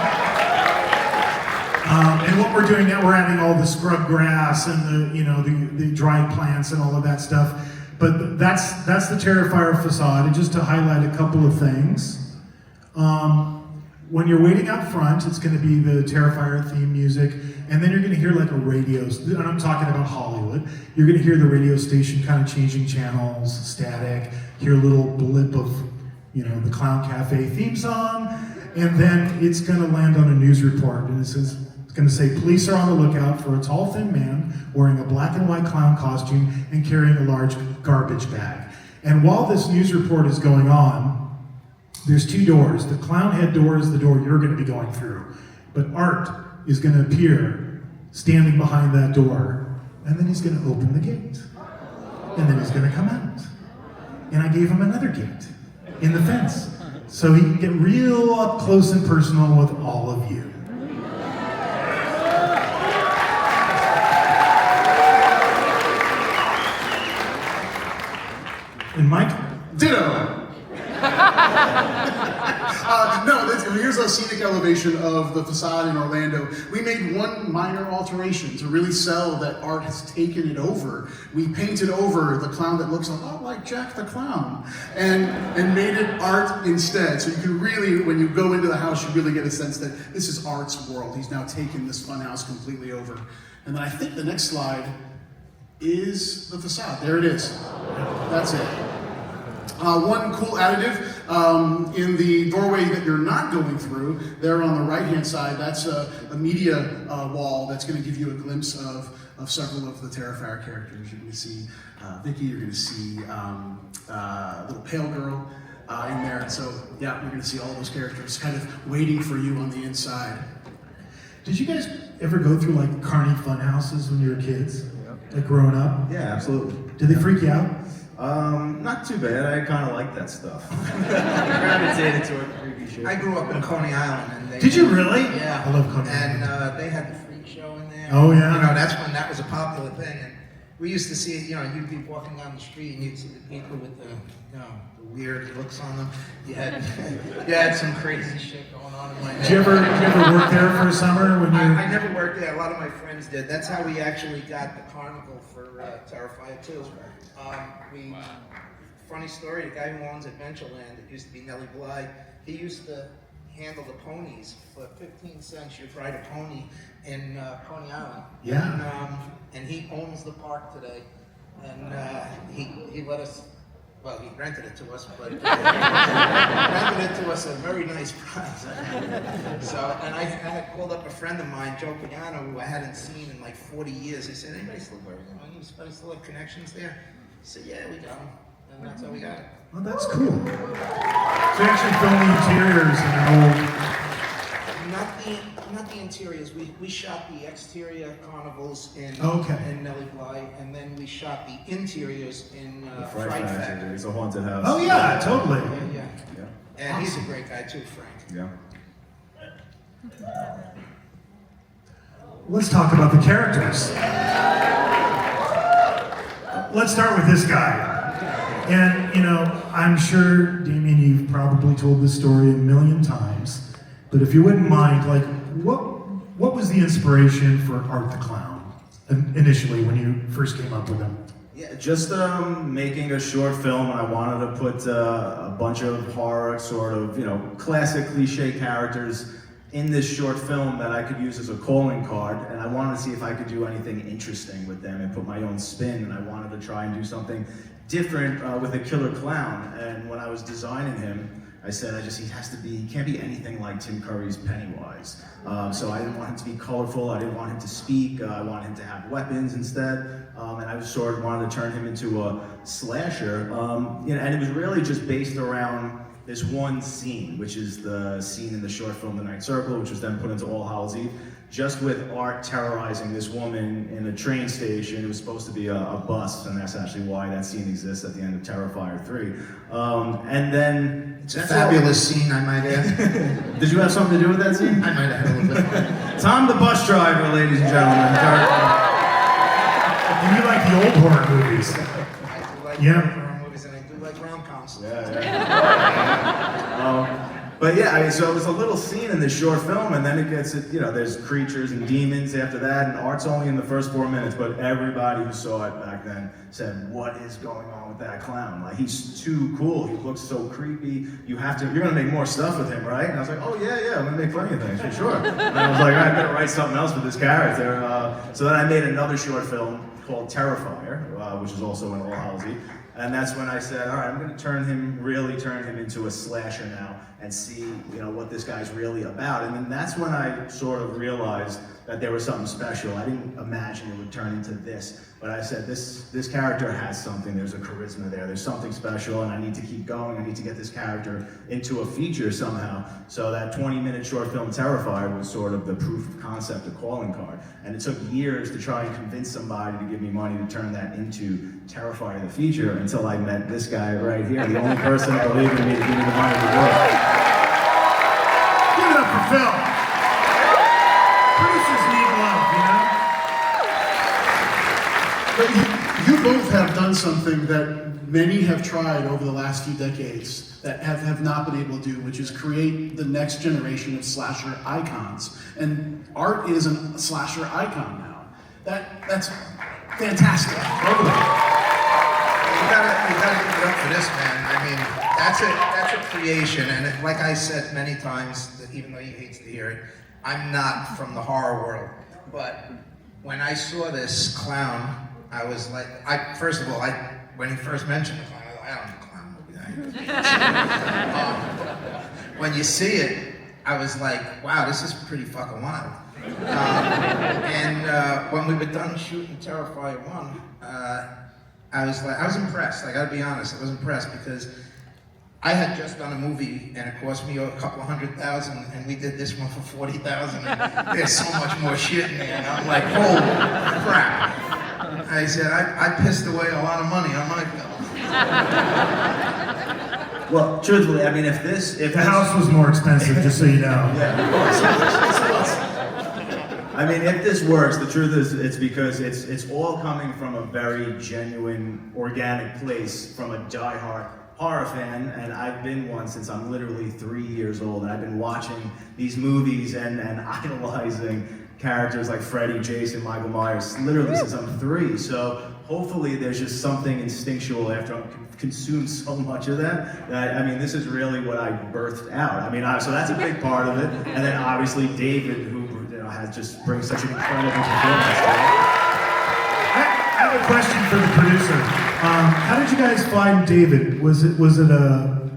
And what we're doing now, we're adding all the scrub grass and the dried plants and all of that stuff. But that's the Terrifier facade. And just to highlight a couple of things, when you're waiting out front, it's going to be the Terrifier theme music, and then you're going to hear like a radio, and I'm talking about Hollywood, you're going to hear the radio station kind of changing channels, static, hear a little blip of, you know, the Clown Cafe theme song, and then it's going to land on a news report, and it's going to say, police are on the lookout for a tall, thin man wearing a black and white clown costume and carrying a large garbage bag. And while this news report is going on, there's two doors. The clown head door is the door you're going to be going through. But Art is going to appear standing behind that door, and then he's going to open the gate. And then he's going to come out. And I gave him another gate in the fence, so he can get real up close and personal with all of you. And Mike? Ditto! Here's a scenic elevation of the facade in Orlando. We made one minor alteration to really sell that Art has taken it over. We painted over the clown that looks a lot like Jack the Clown and made it Art instead. So you can really, when you go into the house, you really get a sense that this is Art's world. He's now taken this funhouse completely over. And then I think the next slide is the facade. There it is. That's it. One cool additive in the doorway that you're not going through, there on the right-hand side, that's a media wall that's going to give you a glimpse of several of the Terrifier characters. You're going to see Vicky, you're going to see little pale girl in there. So yeah, you're going to see all those characters kind of waiting for you on the inside. Did you guys ever go through like Carney fun houses when you were kids? Like growing up? Yeah, absolutely. Did they freak you out? Not too bad. I kind of like that stuff. Gravitated to it. Creepy shit. I grew up in Coney Island. And they Did you really? Yeah. I love Coney Island. And they had the freak show in there. Oh, yeah. You know, that's when that was a popular thing. we used to see it, you'd be walking down the street and you'd see the people with the weird looks on them. You had some crazy shit going on in my Did you ever work there for a summer when you? I never worked there. A lot of my friends did. That's how we actually got the carnival for Terrifier 2. Funny story, the guy who owns Adventureland, it used to be Nellie Bly, he used to handle the ponies. For 15 cents, you'd ride a pony in Coney Island. Yeah. And he owns the park today. And he let us, well, he rented it to us, but rented it to us at a very nice price. So, and I had called up a friend of mine, Joe Piano, who I hadn't seen in like 40 years. I said, anybody still working? You still have connections there? He said, yeah, we got them. And that's how we got it. Oh, that's cool. So you actually filmed the interiors in an old... Not the interiors. We shot the exterior carnivals in Nellie Bly, and then we shot the interiors in Fright Factory. It's a haunted house. Oh yeah, totally. Yeah. And he's a great guy too, Frank. Yeah. Let's talk about the characters. Let's start with this guy. And, I'm sure, Damien, you've probably told this story a million times, but if you wouldn't mind, like, what was the inspiration for Art the Clown initially when you first came up with him? Yeah, just making a short film, and I wanted to put a bunch of horror, sort of, classic cliche characters in this short film that I could use as a calling card, and I wanted to see if I could do anything interesting with them and put my own spin, and I wanted to try and do something different with a killer clown. And when I was designing him, I said, he can't be anything like Tim Curry's Pennywise. So I didn't want him to be colorful, I didn't want him to speak, I wanted him to have weapons instead, and I just sort of wanted to turn him into a slasher. And it was really just based around this one scene, which is the scene in the short film The Night Circle, which was then put into All Hallows Eve, just with Art terrorizing this woman in a train station. It was supposed to be a bus, and that's actually why that scene exists at the end of Terrifier 3. And then... It's a fabulous scene, I might add. Did you have something to do with that scene? I might have had a little bit. Tom the bus driver, ladies and gentlemen. And you like the old horror movies. I do like horror movies, and I do like rom-coms. But yeah, so it was a little scene in this short film, and then it gets, there's creatures and demons after that, and Art's only in the first 4 minutes, but everybody who saw it back then said, what is going on with that clown? Like, he's too cool, he looks so creepy, you're gonna make more stuff with him, right? And I was like, oh yeah, I'm gonna make plenty of things, for sure. And I was like, all right, I better write something else with this character. So then I made another short film called Terrifier, which is also in All Hallows Eve. And that's when I said, all right, I'm gonna really turn him into a slasher now and see, what this guy's really about. And then that's when I sort of realized that there was something special. I didn't imagine it would turn into this, but I said, this character has something, there's a charisma there's something special, and I need to keep going, I need to get this character into a feature somehow. So that 20-minute short film Terrifier was sort of the proof of concept, a calling card. And it took years to try and convince somebody to give me money to turn that into Terrifier the feature, until I met this guy right here, the only person that believed in me to give me the money to do it. Give it up for Phil. Producers need love, But you both have done something that many have tried over the last few decades that have not been able to do, which is create the next generation of slasher icons. And Art is a slasher icon now. That's fantastic. You gotta give it up for this, man. I mean, that's a creation, and like I said many times, that even though he hates to hear it, I'm not from the horror world. But when I saw this clown, I was like, when he first mentioned the clown, I don't do clown movies. When you see it, I was like, wow, this is pretty fucking wild. When we were done shooting Terrifier 1, I was impressed. I gotta be honest, I was impressed because I had just done a movie and it cost me a couple of $100,000, and we did this one for $40,000, and there's so much more shit in there, and I'm like, holy crap. I said, I pissed away a lot of money on my film. Well, truthfully, I mean, if the house was more expensive, just so you know. Yeah, of course. I mean, if this works, the truth is it's because it's all coming from a very genuine, organic place from a diehard horror fan, and I've been one since I'm literally 3 years old, and I've been watching these movies and idolizing characters like Freddy, Jason, Michael Myers, literally since I'm 3. So hopefully there's just something instinctual after I've consumed so much of that. I mean, this is really what I birthed out. I mean, so that's a big part of it. And then obviously David, who has just brings such an incredible performance to it. I have a question for the producer. How did you guys find David? Was it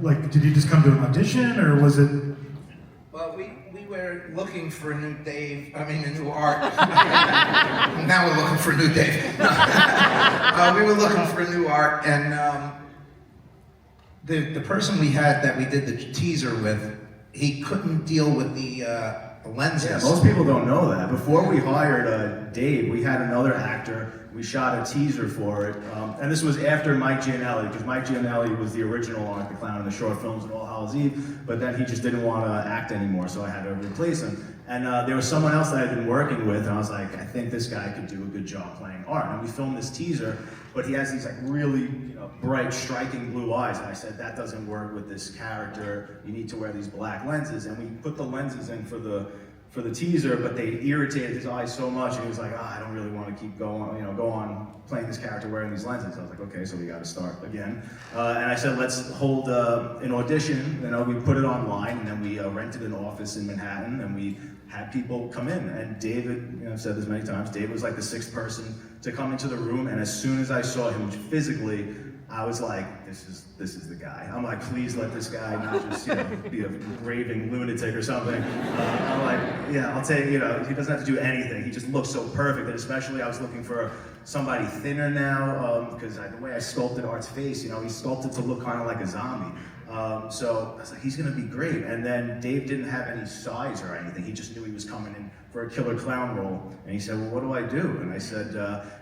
like, did you just come to an audition, or was it? Well, we were looking for a new Dave. I mean, a new Art. Now we're looking for a new Dave. No. We were looking for a new Art, and the person we had that we did the teaser with, he couldn't deal with the lenses. Yeah, most people don't know that. Before we hired Dave, we had another actor. We shot a teaser for it, and this was after Mike Gianelli, because Mike Gianelli was the original Art the Clown in the short films and All Hallows Eve, but then he just didn't want to act anymore, so I had to replace him. And there was someone else that I'd been working with, and I was like, I think this guy could do a good job playing Art. And we filmed this teaser, but he has these like really bright, striking blue eyes, and I said, that doesn't work with this character. You need to wear these black lenses, and we put the lenses in for the teaser, but they irritated his eyes so much, and he was like, I don't really want to keep going, go on playing this character wearing these lenses. I was like, okay, so we got to start again. And I said, let's hold an audition. We put it online, and then we rented an office in Manhattan, and we had people come in. And David, I've said this many times, David was like the 6th person to come into the room, and as soon as I saw him physically, I was like, this is the guy. I'm like, please let this guy not just be a raving lunatic or something. I'm like, yeah, I'll take, he doesn't have to do anything. He just looks so perfect. And especially I was looking for somebody thinner now, because the way I sculpted Art's face, he's sculpted to look kind of like a zombie. So I was like, he's gonna be great. And then Dave didn't have any size or anything. He just knew he was coming in for a killer clown role. And he said, well, what do I do? And I said,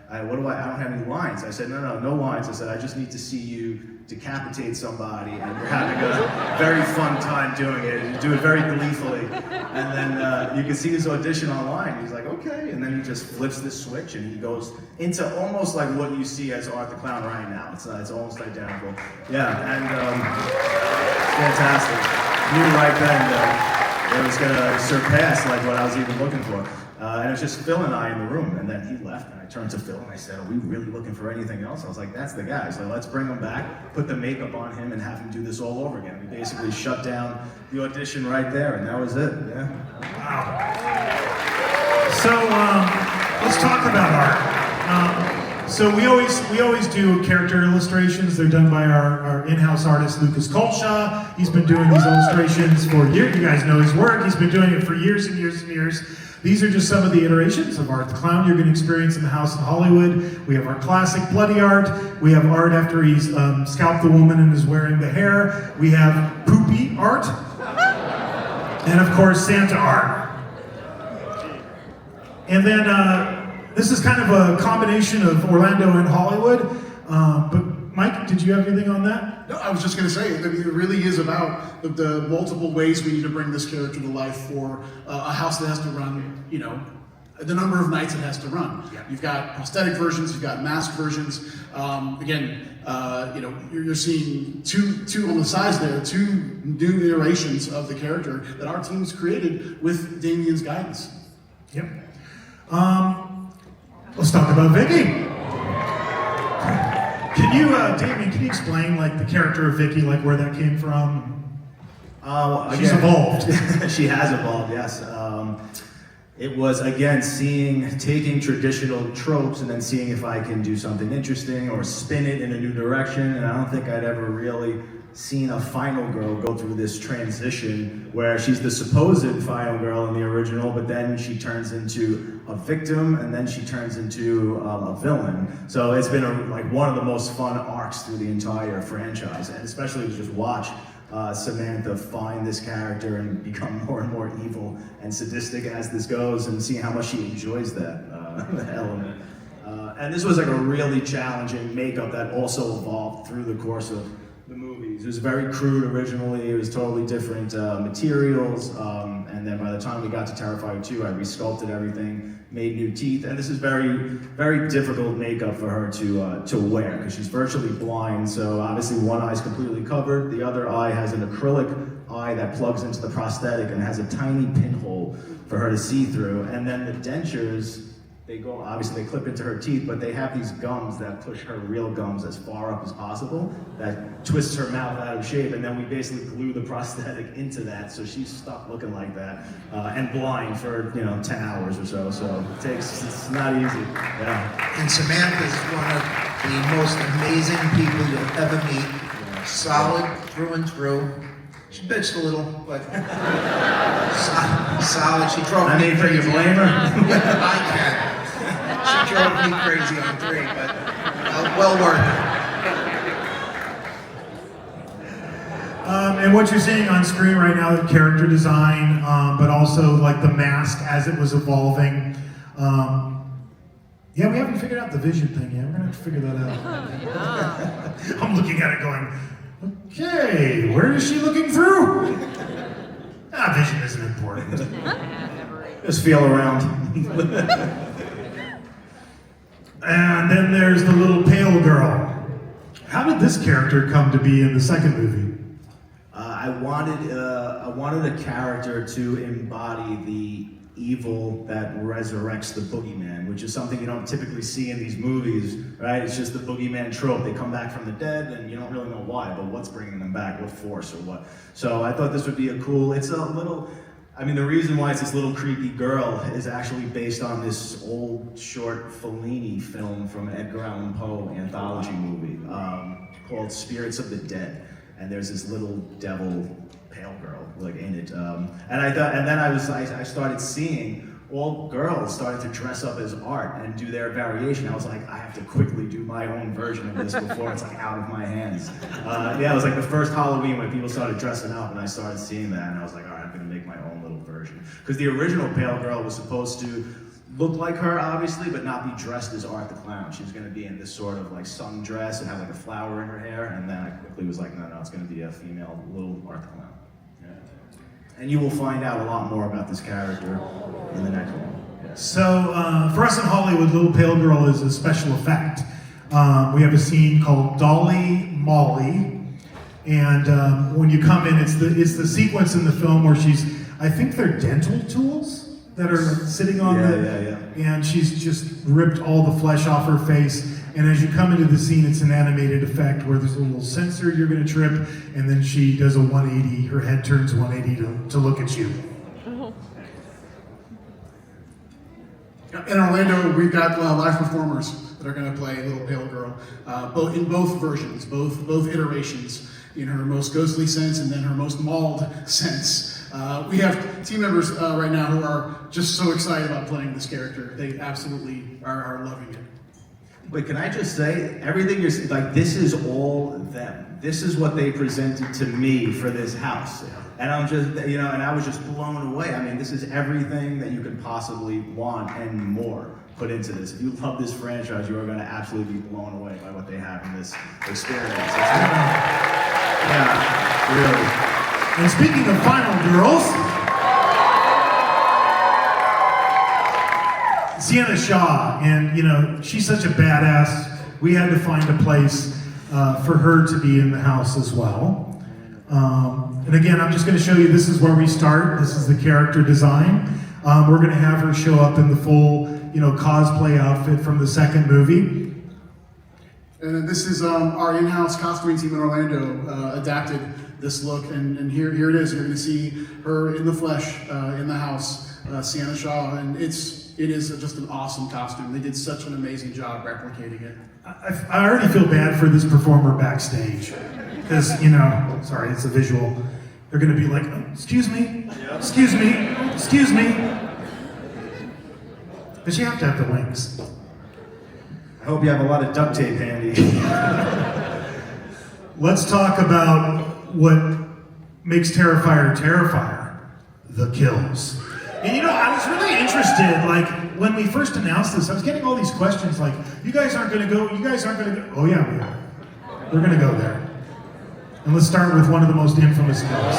I don't have any lines. I said, no lines. I said, I just need to see you decapitate somebody, and you're having a very fun time doing it, and you do it very gleefully. And then you can see his audition online. He's like, okay. And then he just flips this switch, and he goes into almost like what you see as Art the Clown right now. It's almost identical. Yeah, and fantastic. Knew right then it was gonna surpass like what I was even looking for. And it was just Phil and I in the room, and then he left, and I turned to Phil and I said, are we really looking for anything else? I was like, that's the guy, so let's bring him back, put the makeup on him, and have him do this all over again. We basically shut down the audition right there, and that was it, yeah. Wow. So, let's talk about Art. So we always do character illustrations. They're done by our in-house artist, Lucas Colshaw. He's been doing these illustrations for years. You guys know his work. He's been doing it for years and years and years. These are just some of the iterations of Art the Clown you're going to experience in the house in Hollywood. We have our classic bloody Art. We have Art after he's scalped the woman and is wearing the hair. We have poopy Art. And of course, Santa Art. And then this is kind of a combination of Orlando and Hollywood. But Mike, did you have anything on that? No, I was just going to say, I mean, it really is about the multiple ways we need to bring this character to life for a house that has to run, the number of nights it has to run. Yeah. You've got prosthetic versions, you've got mask versions. You're seeing two on the sides there, 2 new iterations of the character that our team's created with Damien's guidance. Yep. Let's talk about Vicky. Can you, Damien, can you explain like the character of Vicky, like where that came from? She's evolved. She has evolved, yes. It was, again, taking traditional tropes and then seeing if I can do something interesting or spin it in a new direction. And I don't think I'd ever really seen a final girl go through this transition where she's the supposed final girl in the original, but then she turns into a victim, and then she turns into a villain. So it's been one of the most fun arcs through the entire franchise, and especially to just watch Samantha find this character and become more and more evil and sadistic as this goes, and see how much she enjoys that element. And this was like a really challenging makeup that also evolved through the course of the movies. It was very crude originally. It was totally different materials, and then by the time we got to Terrifier 2, I resculpted everything, made new teeth, and this is very, very difficult makeup for her to wear, because she's virtually blind, so obviously one eye's completely covered, the other eye has an acrylic eye that plugs into the prosthetic and has a tiny pinhole for her to see through, and then the dentures, they go, obviously they clip into her teeth, but they have these gums that push her real gums as far up as possible, that twists her mouth out of shape, and then we basically glue the prosthetic into that, so she's stuck looking like that, and blind for, 10 hours or so, it's not easy, yeah. And Samantha's one of the most amazing people you'll ever meet. Solid through and through. She bitched a little, but solid. She drove me can crazy. you blame her? Yeah, I can. She drove me crazy on 3, but well worth it. And what you're seeing on screen right now, the character design, but also like the mask as it was evolving. Yeah, we haven't figured out the vision thing yet. We're gonna have to figure that out. I'm looking at it going, okay, where is she looking through? Vision isn't important. Just feel around. And then there's the little pale girl. How did this character come to be in the second movie? I wanted a character to embody the evil that resurrects the boogeyman, which is something you don't typically see in these movies, right? It's just the boogeyman trope. They come back from the dead and you don't really know why, but what's bringing them back, what force or what. So I thought this would be the reason why it's this little creepy girl is actually based on this old short Fellini film from Edgar Allan Poe anthology movie called Spirits of the Dead. And there's this little devil pale girl in it. I started seeing all girls starting to dress up as art and do their variation. I was like, I have to quickly do my own version of this before it's out of my hands. It was like the first Halloween when people started dressing up and I started seeing that and I was like, all right, I'm gonna make my own little version. Because the original pale girl was supposed to look like her, obviously, but not be dressed as Art the Clown. She was gonna be in this sort of sundress and have a flower in her hair, and then I quickly was like, no, it's gonna be a female little Art the Clown. And you will find out a lot more about this character in the next one. Yeah. So, for us in Hollywood, Little Pale Girl is a special effect. We have a scene called Dolly Molly, and when you come in, it's the sequence in the film where I think they're dental tools that are sitting on and she's just ripped all the flesh off her face. And as you come into the scene, it's an animated effect where there's a little sensor you're going to trip, and then she does a 180, her head turns 180 to look at you. In Orlando, we've got live performers that are going to play Little Pale Girl, in both versions, both iterations, in her most ghostly sense and then her most mauled sense. We have team members right now who are just so excited about playing this character. They absolutely are loving it. But can I just say, everything you're saying, this is all them. This is what they presented to me for this house. And I'm just, and I was just blown away. I mean, this is everything that you could possibly want and more put into this. If you love this franchise, you are going to absolutely be blown away by what they have in this experience. Really. And speaking of final girls, Sienna Shaw, and she's such a badass. We had to find a place for her to be in the house as well. And again, I'm just going to show you, this is where we start. This is the character design. We're going to have her show up in the full, cosplay outfit from the second movie. And then this is our in-house costuming team in Orlando adapted this look, and here it is. You're going to see her in the flesh in the house, Sienna Shaw, and it is just an awesome costume. They did such an amazing job replicating it. I already feel bad for this performer backstage, because sorry, it's a visual. They're going to be like, excuse me, excuse me, excuse me. But you have to have the wings. I hope you have a lot of duct tape handy. Let's talk about what makes Terrifier Terrifier, the kills. And I was really interested, when we first announced this, I was getting all these questions like, you guys aren't gonna go. Oh yeah, we are. We're gonna go there. And let's start with one of the most infamous kills.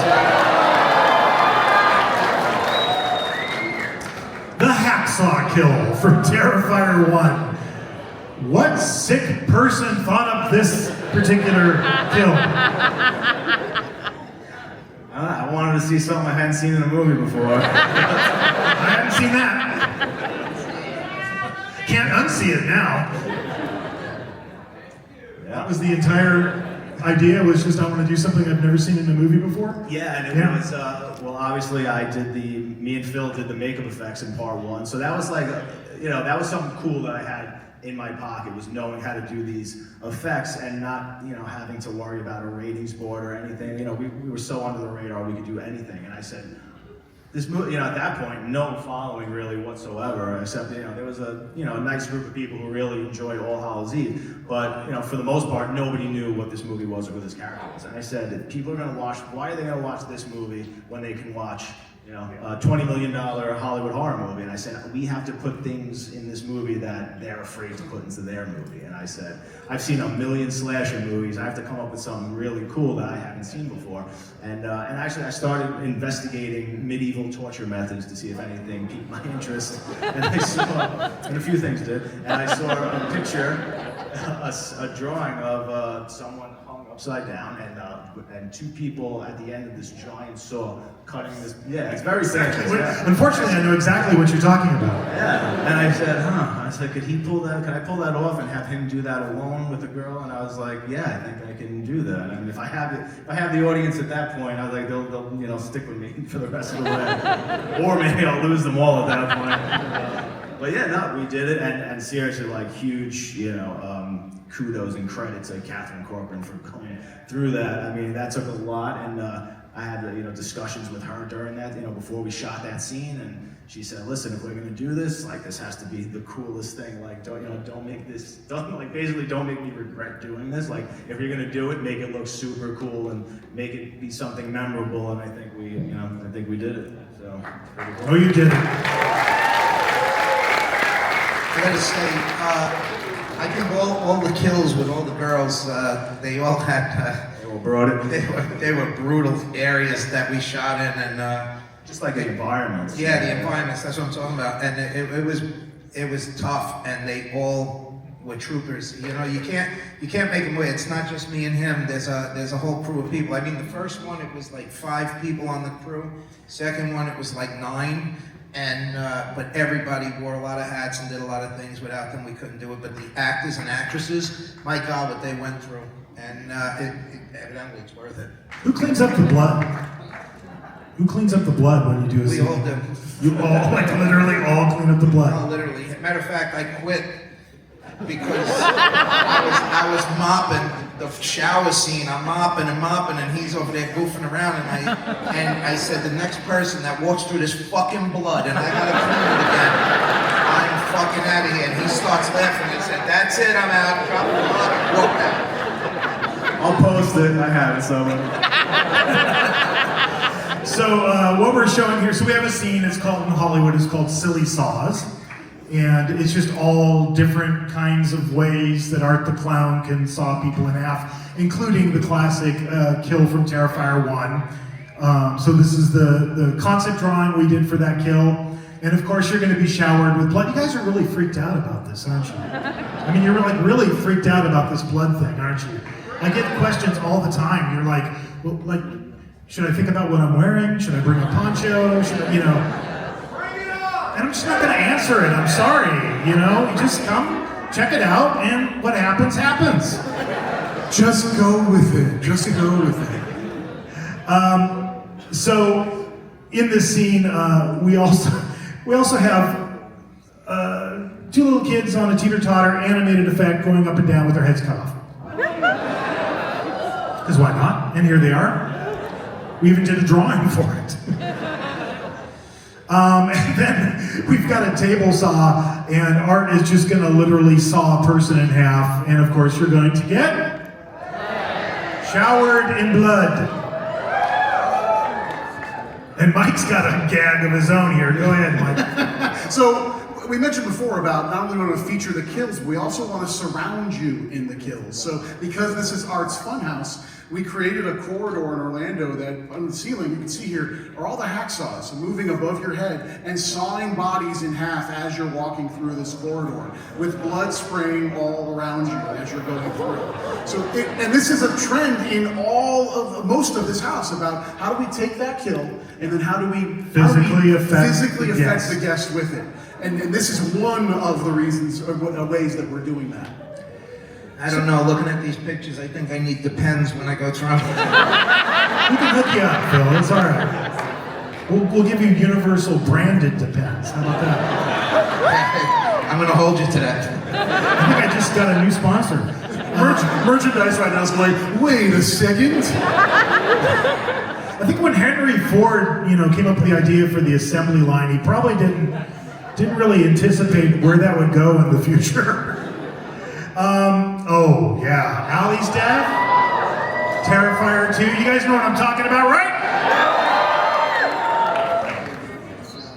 kill from Terrifier 1. What sick person thought up this particular kill? I wanted to see something I hadn't seen in a movie before. I haven't seen that. Can't unsee it now. That was the entire idea, was just I want to do something I've never seen in a movie before? Yeah, and it was, well, obviously me and Phil did the makeup effects in part 1, so that was like, that was something cool that I had in my pocket, was knowing how to do these effects and not, having to worry about a ratings board or anything. We were so under the radar, we could do anything, and I said, this movie, at that point, no following really whatsoever, except, there was a nice group of people who really enjoyed All Hallows Eve, but, for the most part, nobody knew what this movie was or who this character was. And I said, if people are gonna watch, why are they gonna watch this movie when they can watch, a $20 million Hollywood horror movie? And I said, we have to put things in this movie that they're afraid to put into their movie. And I said, I've seen a million slasher movies. I have to come up with something really cool that I haven't seen before. And actually, I started investigating medieval torture methods to see if anything piqued my interest. And I saw, and a few things did, and I saw a picture, a drawing of someone hung upside down, and two people at the end of this giant saw cutting this. Yeah, it's very dangerous. Yeah. Unfortunately, I know exactly what you're talking about. Yeah, and I said, I said, could I pull that off and have him do that alone with a girl? And I was like, yeah, I think I can do that. I mean, if I have the audience at that point, I was like, they'll stick with me for the rest of the way, or maybe I'll lose them all at that point. But yeah, no, we did it, and seriously, like, huge, kudos and credit to Catherine Corcoran for going through that. I mean, that took a lot, and I had discussions with her during that, before we shot that scene, and she said, listen, if we're gonna do this, like, this has to be the coolest thing. Like, don't make me regret doing this. Like, if you're gonna do it, make it look super cool and make it be something memorable. And I think we did it. So. Oh, you did it. I gotta say, I think all the kills with all the girls, they all had. They were brutal areas that we shot in, and just like the environments. Yeah, the environments. That's what I'm talking about. And it was tough, and they all were troopers. You can't make them wait. It's not just me and him. There's a whole crew of people. I mean, the first one it was like 5 people on the crew. Second one it was like 9. And but everybody wore a lot of hats and did a lot of things. Without them, we couldn't do it. But the actors and actresses, my God, what they went through, and evidently it's worth it. Who cleans up the blood? Who cleans up the blood when you do a scene? We all do. You all, like, literally all clean up the blood? No, literally. Matter of fact, I quit because I was mopping the shower scene. I'm mopping, and he's over there goofing around, and I said, the next person that walks through this fucking blood, and I gotta clean it again, I'm fucking out of here. And he starts laughing and said, that's it, I'm out, drop the blood, and walked out. I'll post it, I have it somewhere. So what we're showing here, so we have a scene, it's called, in Hollywood, it's called Silly Saws. And it's just all different kinds of ways that Art the Clown can saw people in half, including the classic kill from Terrifier 1. So this is the concept drawing we did for that kill. And of course you're gonna be showered with blood. You guys are really freaked out about this, aren't you? I mean, you're like really freaked out about this blood thing, aren't you? I get questions all the time. You're like, well, like, should I think about what I'm wearing? Should I bring a poncho? Should I, And I'm just not gonna answer it, I'm sorry, You just come, check it out, and what happens, happens. Just go with it, So, in this scene, we also have 2 little kids on a teeter-totter animated effect going up and down with their heads cut off. Because why not? And here they are. We even did a drawing for it. And then we've got a table saw, and Art is just gonna literally saw a person in half, and of course you're going to get showered in blood. And Mike's got a gag of his own here. Go ahead, Mike. So we mentioned before about not only want to feature the kills, we also want to surround you in the kills. So because this is Art's Funhouse, we created a corridor in Orlando that on the ceiling, you can see here, are all the hacksaws moving above your head and sawing bodies in half as you're walking through this corridor, with blood spraying all around you as you're going through. So, and this is a trend in most of this house about how do we take that kill and then how do we physically affect the guest with it. And this is one of the reasons, or ways that we're doing that. I don't know, looking at these pictures, I think I need Depends when I go travel. We can hook you up, Phil. It's all right. We'll give you universal branded Depends. How about that? I'm gonna hold you to that. I think I just got a new sponsor. Merchandise right now is going, wait a second. I think when Henry Ford, came up with the idea for the assembly line, he probably didn't really anticipate where that would go in the future. Oh yeah, Allie's death, Terrifier 2. You guys know what I'm talking about, right?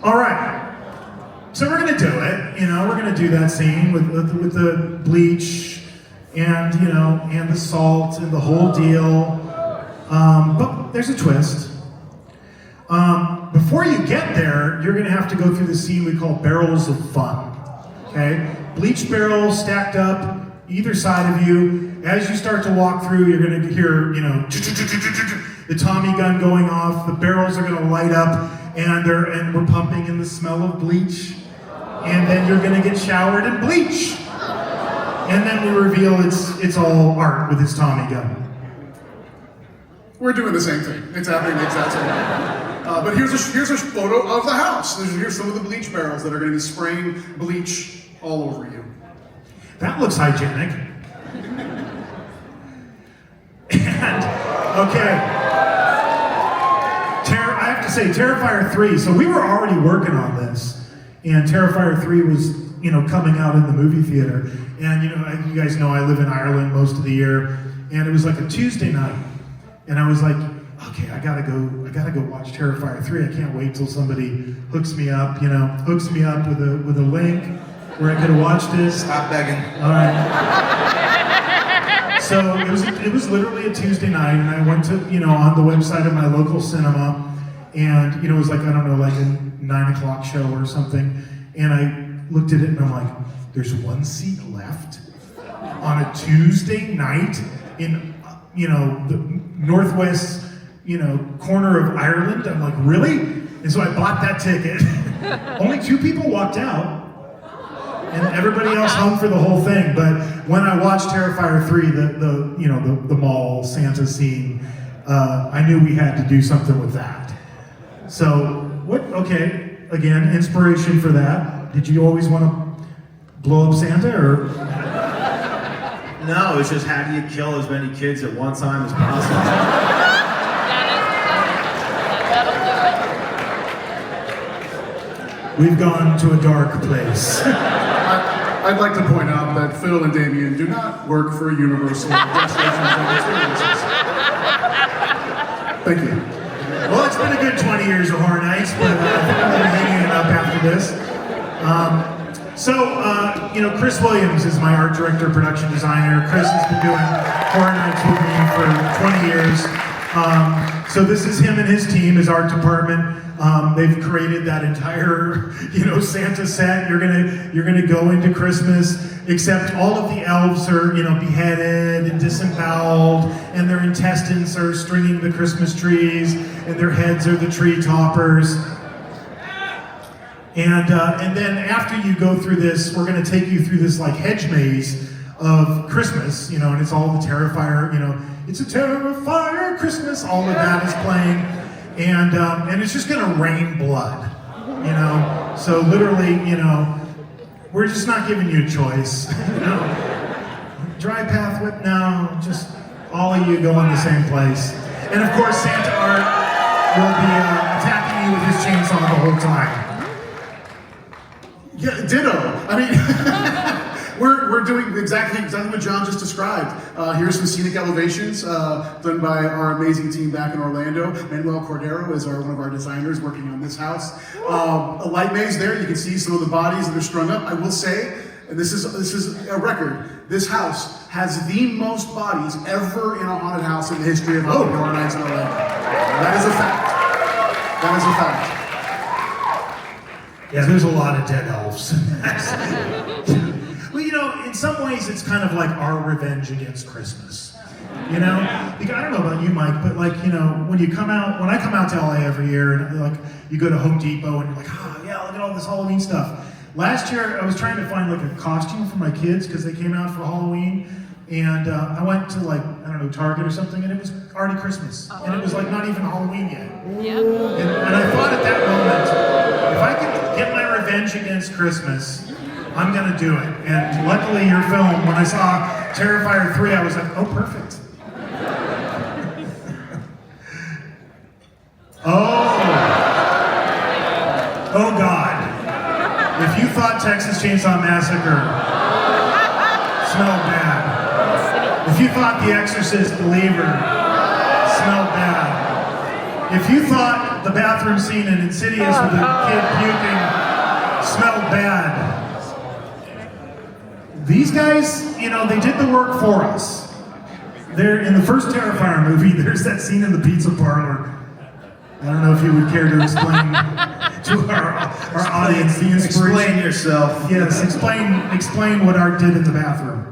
All right. So we're gonna do it. We're gonna do that scene with the bleach and and the salt and the whole deal. But there's a twist. Before you get there, you're gonna have to go through the scene we call barrels of fun. Okay? Bleach barrels stacked up either side of you. As you start to walk through, you're gonna hear, the Tommy gun going off. The barrels are gonna light up, and we're pumping in the smell of bleach. And then you're gonna get showered in bleach. And then we reveal it's all Art with his Tommy gun. We're doing the same thing. It's happening the exact same way. But here's a photo of the house. Here's some of the bleach barrels that are going to be spraying bleach all over you. That looks hygienic. And, okay. I have to say, Terrifier 3, so we were already working on this. And Terrifier 3 was, coming out in the movie theater. And, you guys know I live in Ireland most of the year. And it was like a Tuesday night. And I was like, okay, I gotta go watch Terrifier 3. I can't wait till somebody hooks me up with a link where I could have watched it. Stop begging. All right. So it was literally a Tuesday night, and I went to on the website of my local cinema, and it was like, I don't know, like a 9 o'clock show or something, and I looked at it and I'm like, there's one seat left on a Tuesday night in the northwest corner of Ireland. I'm like, really? And so I bought that ticket. Only 2 people walked out, and everybody else hung for the whole thing. But when I watched Terrifier 3, the mall Santa scene, I knew we had to do something with that. So okay, again, inspiration for that. Did you always want to blow up Santa, or? No, it's just how do you kill as many kids at one time as possible? We've gone to a dark place. I'd like to point out that Phil and Damien do not work for Universal Destinations and Experiences. Thank you. Well, it's been a good 20 years of Horror Nights, but I think I'm going to be hanging it up after this. Chris Williams is my art director, production designer. Chris has been doing Horror Nights with me for 20 years. So this is him and his team, his art department. They've created that entire, Santa set. You're gonna go into Christmas, except all of the elves are, beheaded and disemboweled, and their intestines are stringing the Christmas trees, and their heads are the tree toppers. And then after you go through this, we're going to take you through this like hedge maze of Christmas, and it's all the Terrifier, it's a Terrifier Christmas, all of that is playing, and it's just going to rain blood, so literally, we're just not giving you a choice, dry path, no, just all of you go in the same place, and of course Santa Art will be attacking you with his chainsaw the whole time. Yeah, ditto. I mean, We're doing exactly what John just described. Here's some scenic elevations done by our amazing team back in Orlando. Manuel Cordero is one of our designers working on this house. A light maze there. You can see some of the bodies that are strung up. I will say, and this is a record, this house has the most bodies ever in a haunted house in the history of Halloween Horror Nights in Orlando. That is a fact. That is a fact. Yeah, there's a lot of dead elves. Well, you know, in some ways it's kind of like our revenge against Christmas. You know? Because, I don't know about you, Mike, but like, you know, when I come out to LA every year and like you go to Home Depot and you're like, oh yeah, look at all this Halloween stuff. Last year I was trying to find like a costume for my kids because they came out for Halloween. And I went to like, I don't know, Target or something, and it was already Christmas. And it was like not even Halloween yet. Yeah. And I thought at that moment, if I could get my revenge against Christmas, I'm gonna do it. And luckily your film, when I saw Terrifier 3, I was like, oh, perfect. Oh God. If you thought Texas Chainsaw Massacre smelled bad, if you thought The Exorcist Believer smelled bad, if you thought the bathroom scene in Insidious with a kid puking smelled bad, these guys, you know, they did the work for us. They're in the first Terrifier movie, there's that scene in the pizza parlor. I don't know if you would care to explain to our audience the inspiration. Explain yourself. Yes, explain what Art did in the bathroom.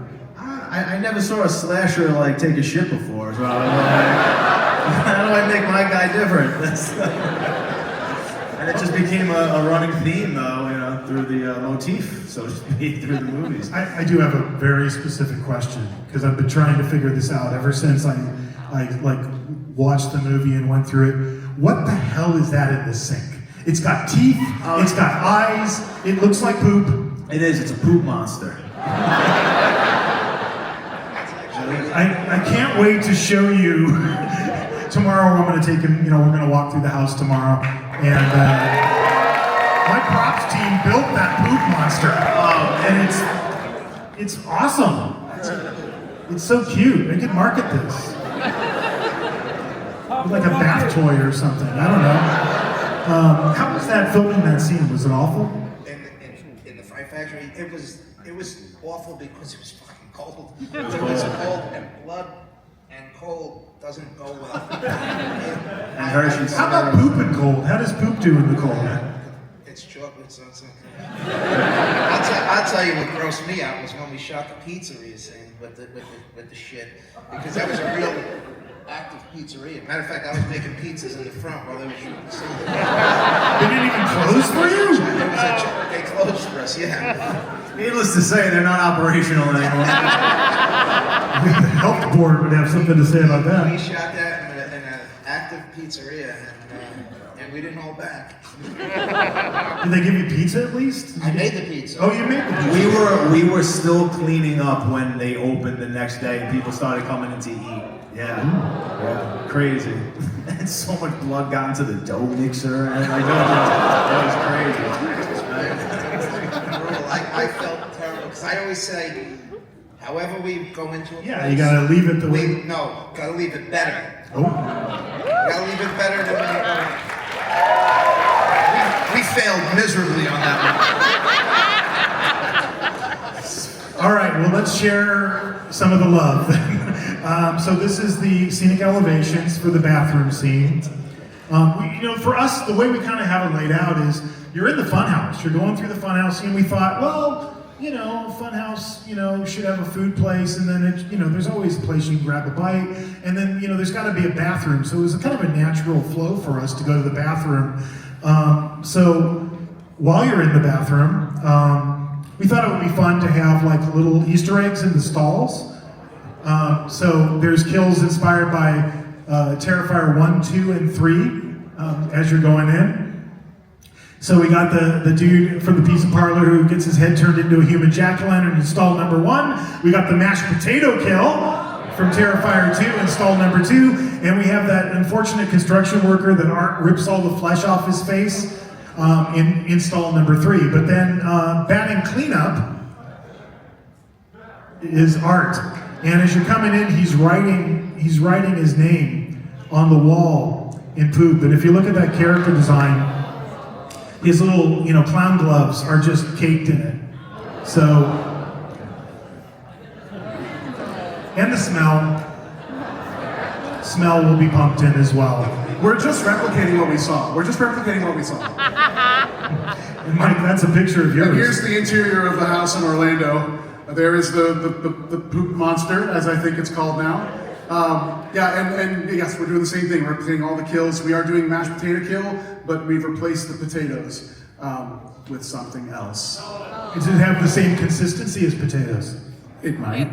I never saw a slasher like take a shit before, so how do I make my guy different? And it just became a running theme, though, you know, through the motif, so to speak, through the movies. I do have a very specific question because I've been trying to figure this out ever since I like watched the movie and went through it. What the hell is that in the sink? It's got teeth. It's got eyes. It looks like poop. It is. It's a poop monster. I can't wait to show you tomorrow. I'm going to take him, you know, we're going to walk through the house tomorrow. And my props team built that poop monster. And it's awesome. It's so cute. I could market this. Like a bath toy or something. I don't know. How was that filming that scene? Was it awful? In the Fright Factory, it was awful because it was fucking cold. It was cold, and blood and cold doesn't go well. And Hershey's. How about poop and cold? How does poop do in the cold? It's chocolate, so it's okay. I'll tell you what grossed me out was when we shot the pizzeria scene with the shit, because that was a real active pizzeria. Matter of fact, I was making pizzas in the front while they were shooting the scene. They didn't even close for you? They closed for us, yeah. Needless to say, they're not operational anymore. The health board would have something to say about We that. shot that in an active pizzeria, and we didn't hold back. Did they give you pizza at least? I made the pizza. Oh, you made the pizza? We were still cleaning up when they opened the next day and people started coming in to eat. Yeah, crazy. And so much blood got into the dough mixer, and that was crazy. I felt terrible because I always say, however we go into a Yeah, place, you gotta leave it the way. gotta leave it better. Oh. Gotta leave it better than when you go. We failed miserably on that one. All right, well, let's share some of the love. So this is the scenic elevations for the bathroom scene. You know, for us, the way we kind of have it laid out is you're in the funhouse. You're going through the funhouse scene. We thought, well, you know, funhouse, you know, should have a food place, and then it, you know, there's always a place you can grab a bite, and then, you know, there's got to be a bathroom. So it was a kind of a natural flow for us to go to the bathroom. So while you're in the bathroom, we thought it would be fun to have like little Easter eggs in the stalls. So there's kills inspired by Terrifier 1, 2, and 3 as you're going in. So we got the dude from the pizza parlor who gets his head turned into a human jack-o'-lantern in stall number 1. We got the mashed potato kill from Terrifier 2 in stall number 2. And we have that unfortunate construction worker that Art rips all the flesh off his face in stall number 3. But then batting cleanup, is art. And as you're coming in, he's writing his name on the wall in Poop. And if you look at that character design, his little, clown gloves are just caked in it. So, and the smell will be pumped in as well. We're just replicating what we saw. And Mike, that's a picture of yours. And here's the interior of the house in Orlando. There is the poop monster, as I think it's called now. And yes, we're doing the same thing. We're replicating all the kills. We are doing mashed potato kill, but we've replaced the potatoes with something else. Does it have the same consistency as potatoes? It might.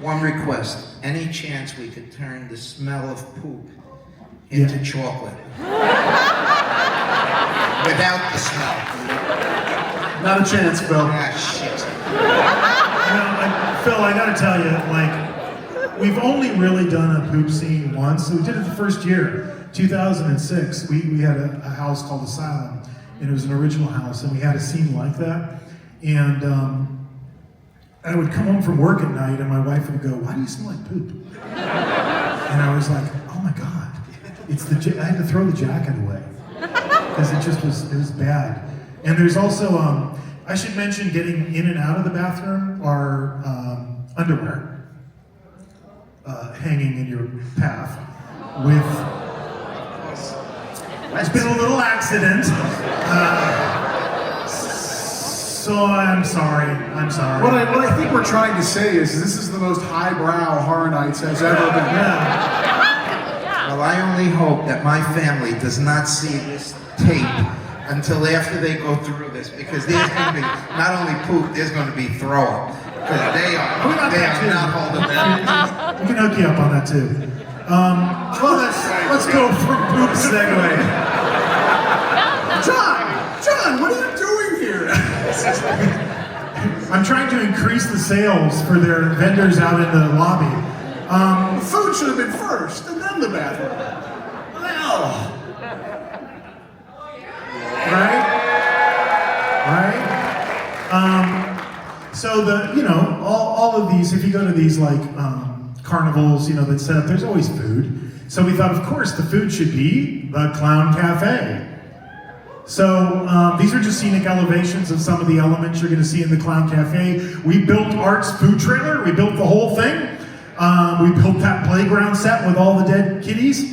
One request. Any chance we could turn the smell of poop into chocolate? Without the smell. Not a chance, Phil. Ah, shit. Phil, I gotta tell you, we've only really done a poop scene once. So we did it the first year, 2006. We had a house called Asylum, and it was an original house, and we had a scene like that. And I would come home from work at night, and my wife would go, "Why do you smell like poop?" And I was like, "Oh my God, it's I had to throw the jacket away because it was bad." And there's also, I should mention, getting in and out of the bathroom are underwear hanging in your path with. It's been a little accident. So I'm sorry. What I think we're trying to say is this is the most highbrow Horror Nights has ever been. Yeah. Well, I only hope that my family does not see this tape until after they go through this, because there's going to be not only poop, there's going to be throw up, because they are not holding that. We can hook you up on that too. Well, let's go from poop segue. John, what are you doing here? I'm trying to increase the sales for their vendors out in the lobby. The food should have been first, and then the bathroom. Well. Right? So all of these, if you go to these carnivals, that set up, there's always food. So we thought, of course, the food should be the Clown Cafe. So these are just scenic elevations of some of the elements you're going to see in the Clown Cafe. We built Art's food trailer. We built the whole thing. We built that playground set with all the dead kitties.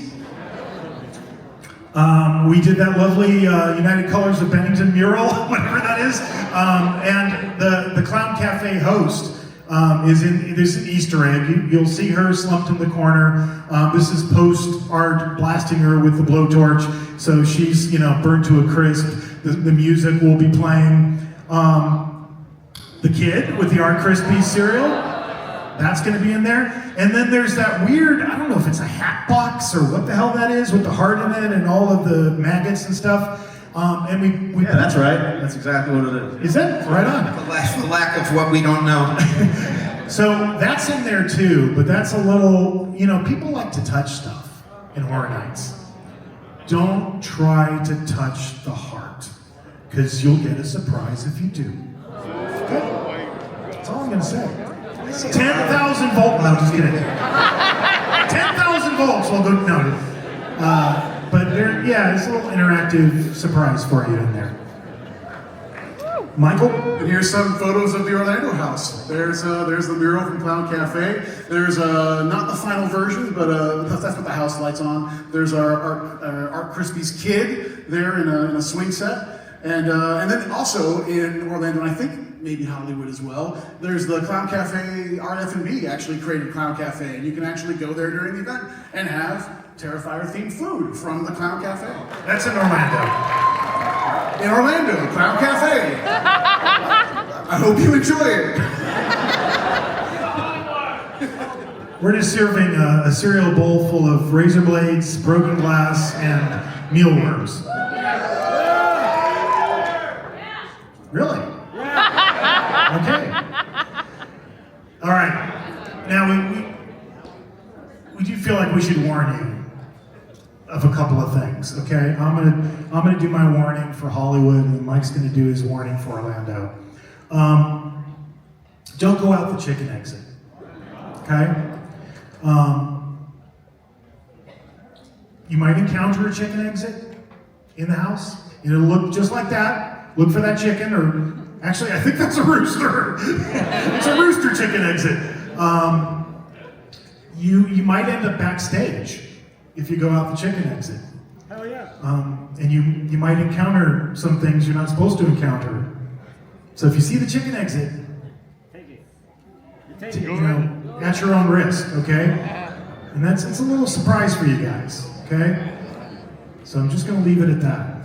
We did that lovely United Colors of Bennington mural, whatever that is. And the Clown Cafe host there's an Easter egg. You'll see her slumped in the corner. This is post-Art blasting her with the blowtorch. So she's, burned to a crisp. The music will be playing. The kid with the Art Krispies cereal, that's gonna be in there. And then there's that weird, I don't know if it's a hat box or what the hell that is, with the heart in it and all of the maggots and stuff. And we Yeah, that's right. That's exactly what it is. Is it? Right on. The lack of what we don't know. So that's in there too, but that's a little, people like to touch stuff in Horror Nights. Don't try to touch the heart, because you'll get a surprise if you do. Okay? That's all I'm gonna say. 10,000 volt, no, just kidding. 10,000 volts, well, no. But it's a little interactive surprise for you in there. Michael? And here's some photos of the Orlando house. There's the mural from Clown Cafe. There's not the final version, but that's what the house lights on. There's our Art Krispies kid there in a swing set. And then also in Orlando, and I think maybe Hollywood as well, there's the Clown Cafe. Art F&B actually created Clown Cafe, and you can actually go there during the event and have Terrifier themed food from the Clown Cafe. That's in Orlando. In Orlando, Clown Cafe. I hope you enjoy it. We're just serving a cereal bowl full of razor blades, broken glass, and mealworms. Really? Okay. All right. Now we do feel like we should warn you of a couple of things. Okay, I'm gonna do my warning for Hollywood, and Mike's gonna do his warning for Orlando. don't go out the chicken exit. Okay? You might encounter a chicken exit in the house. It'll look just like that. Look for that chicken, or actually, I think that's a rooster. It's a rooster chicken exit. You might end up backstage if you go out the chicken exit. Hell yeah. And you might encounter some things you're not supposed to encounter. So if you see the chicken exit, Take it. you know, at your own risk, okay? And it's a little surprise for you guys, okay? So I'm just gonna leave it at that.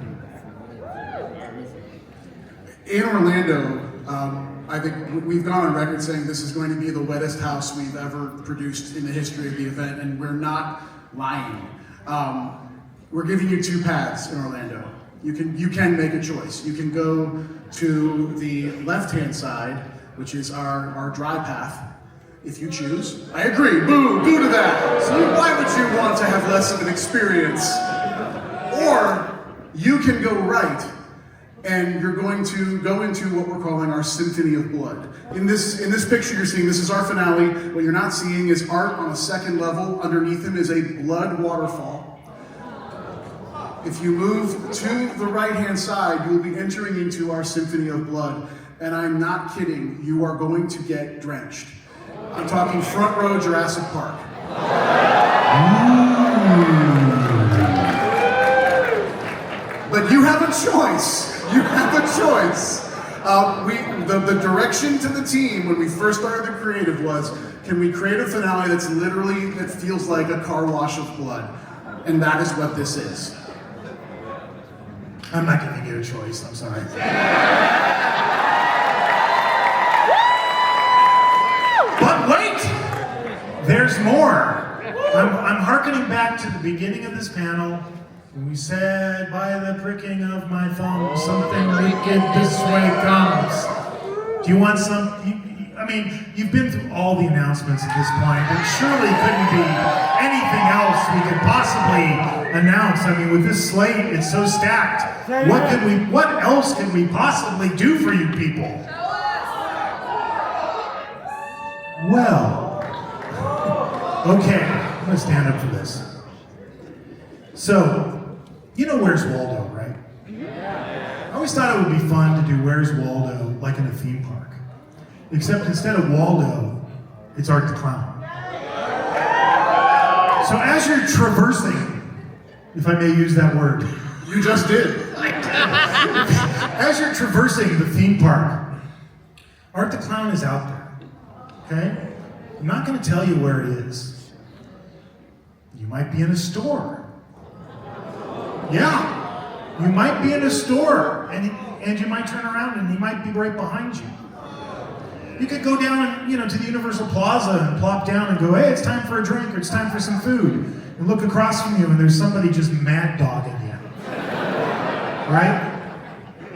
In Orlando, I think we've gone on record saying this is going to be the wettest house we've ever produced in the history of the event, and we're not lying. We're giving you two paths in Orlando. You can make a choice. You can go to the left-hand side, which is our dry path, if you choose. I agree, boo to that. So why would you want to have less of an experience? Or you can go right, and you're going to go into what we're calling our Symphony of Blood. In this picture you're seeing, this is our finale. What you're not seeing is art on a second level. Underneath him is a blood waterfall. If you move to the right-hand side, you'll be entering into our Symphony of Blood. And I'm not kidding, you are going to get drenched. I'm talking front row Jurassic Park. But you have a choice. You have a choice. The direction to the team when we first started the creative was, can we create a finale that feels like a car wash of blood? And that is what this is. I'm not giving you a choice, I'm sorry. But wait! There's more. I'm hearkening back to the beginning of this panel. And we said, by the pricking of my thumb, something wicked this way comes. Do you want some? I mean, you've been through all the announcements at this point. There surely couldn't be anything else we could possibly announce. I mean, with this slate, it's so stacked. What else can we possibly do for you people? Well, okay, I'm gonna stand up for this. So, you know Where's Waldo, right? I always thought it would be fun to do Where's Waldo like in a theme park. Except instead of Waldo, it's Art the Clown. So as you're traversing, if I may use that word. You just did. As you're traversing the theme park, Art the Clown is out there, okay? I'm not gonna tell you where it is. You might be in a store. Yeah, you might be in a store, and you might turn around and he might be right behind you. You could go down, to the Universal Plaza and plop down and go, hey, it's time for a drink or it's time for some food. And look across from you and there's somebody just mad dogging you. Right?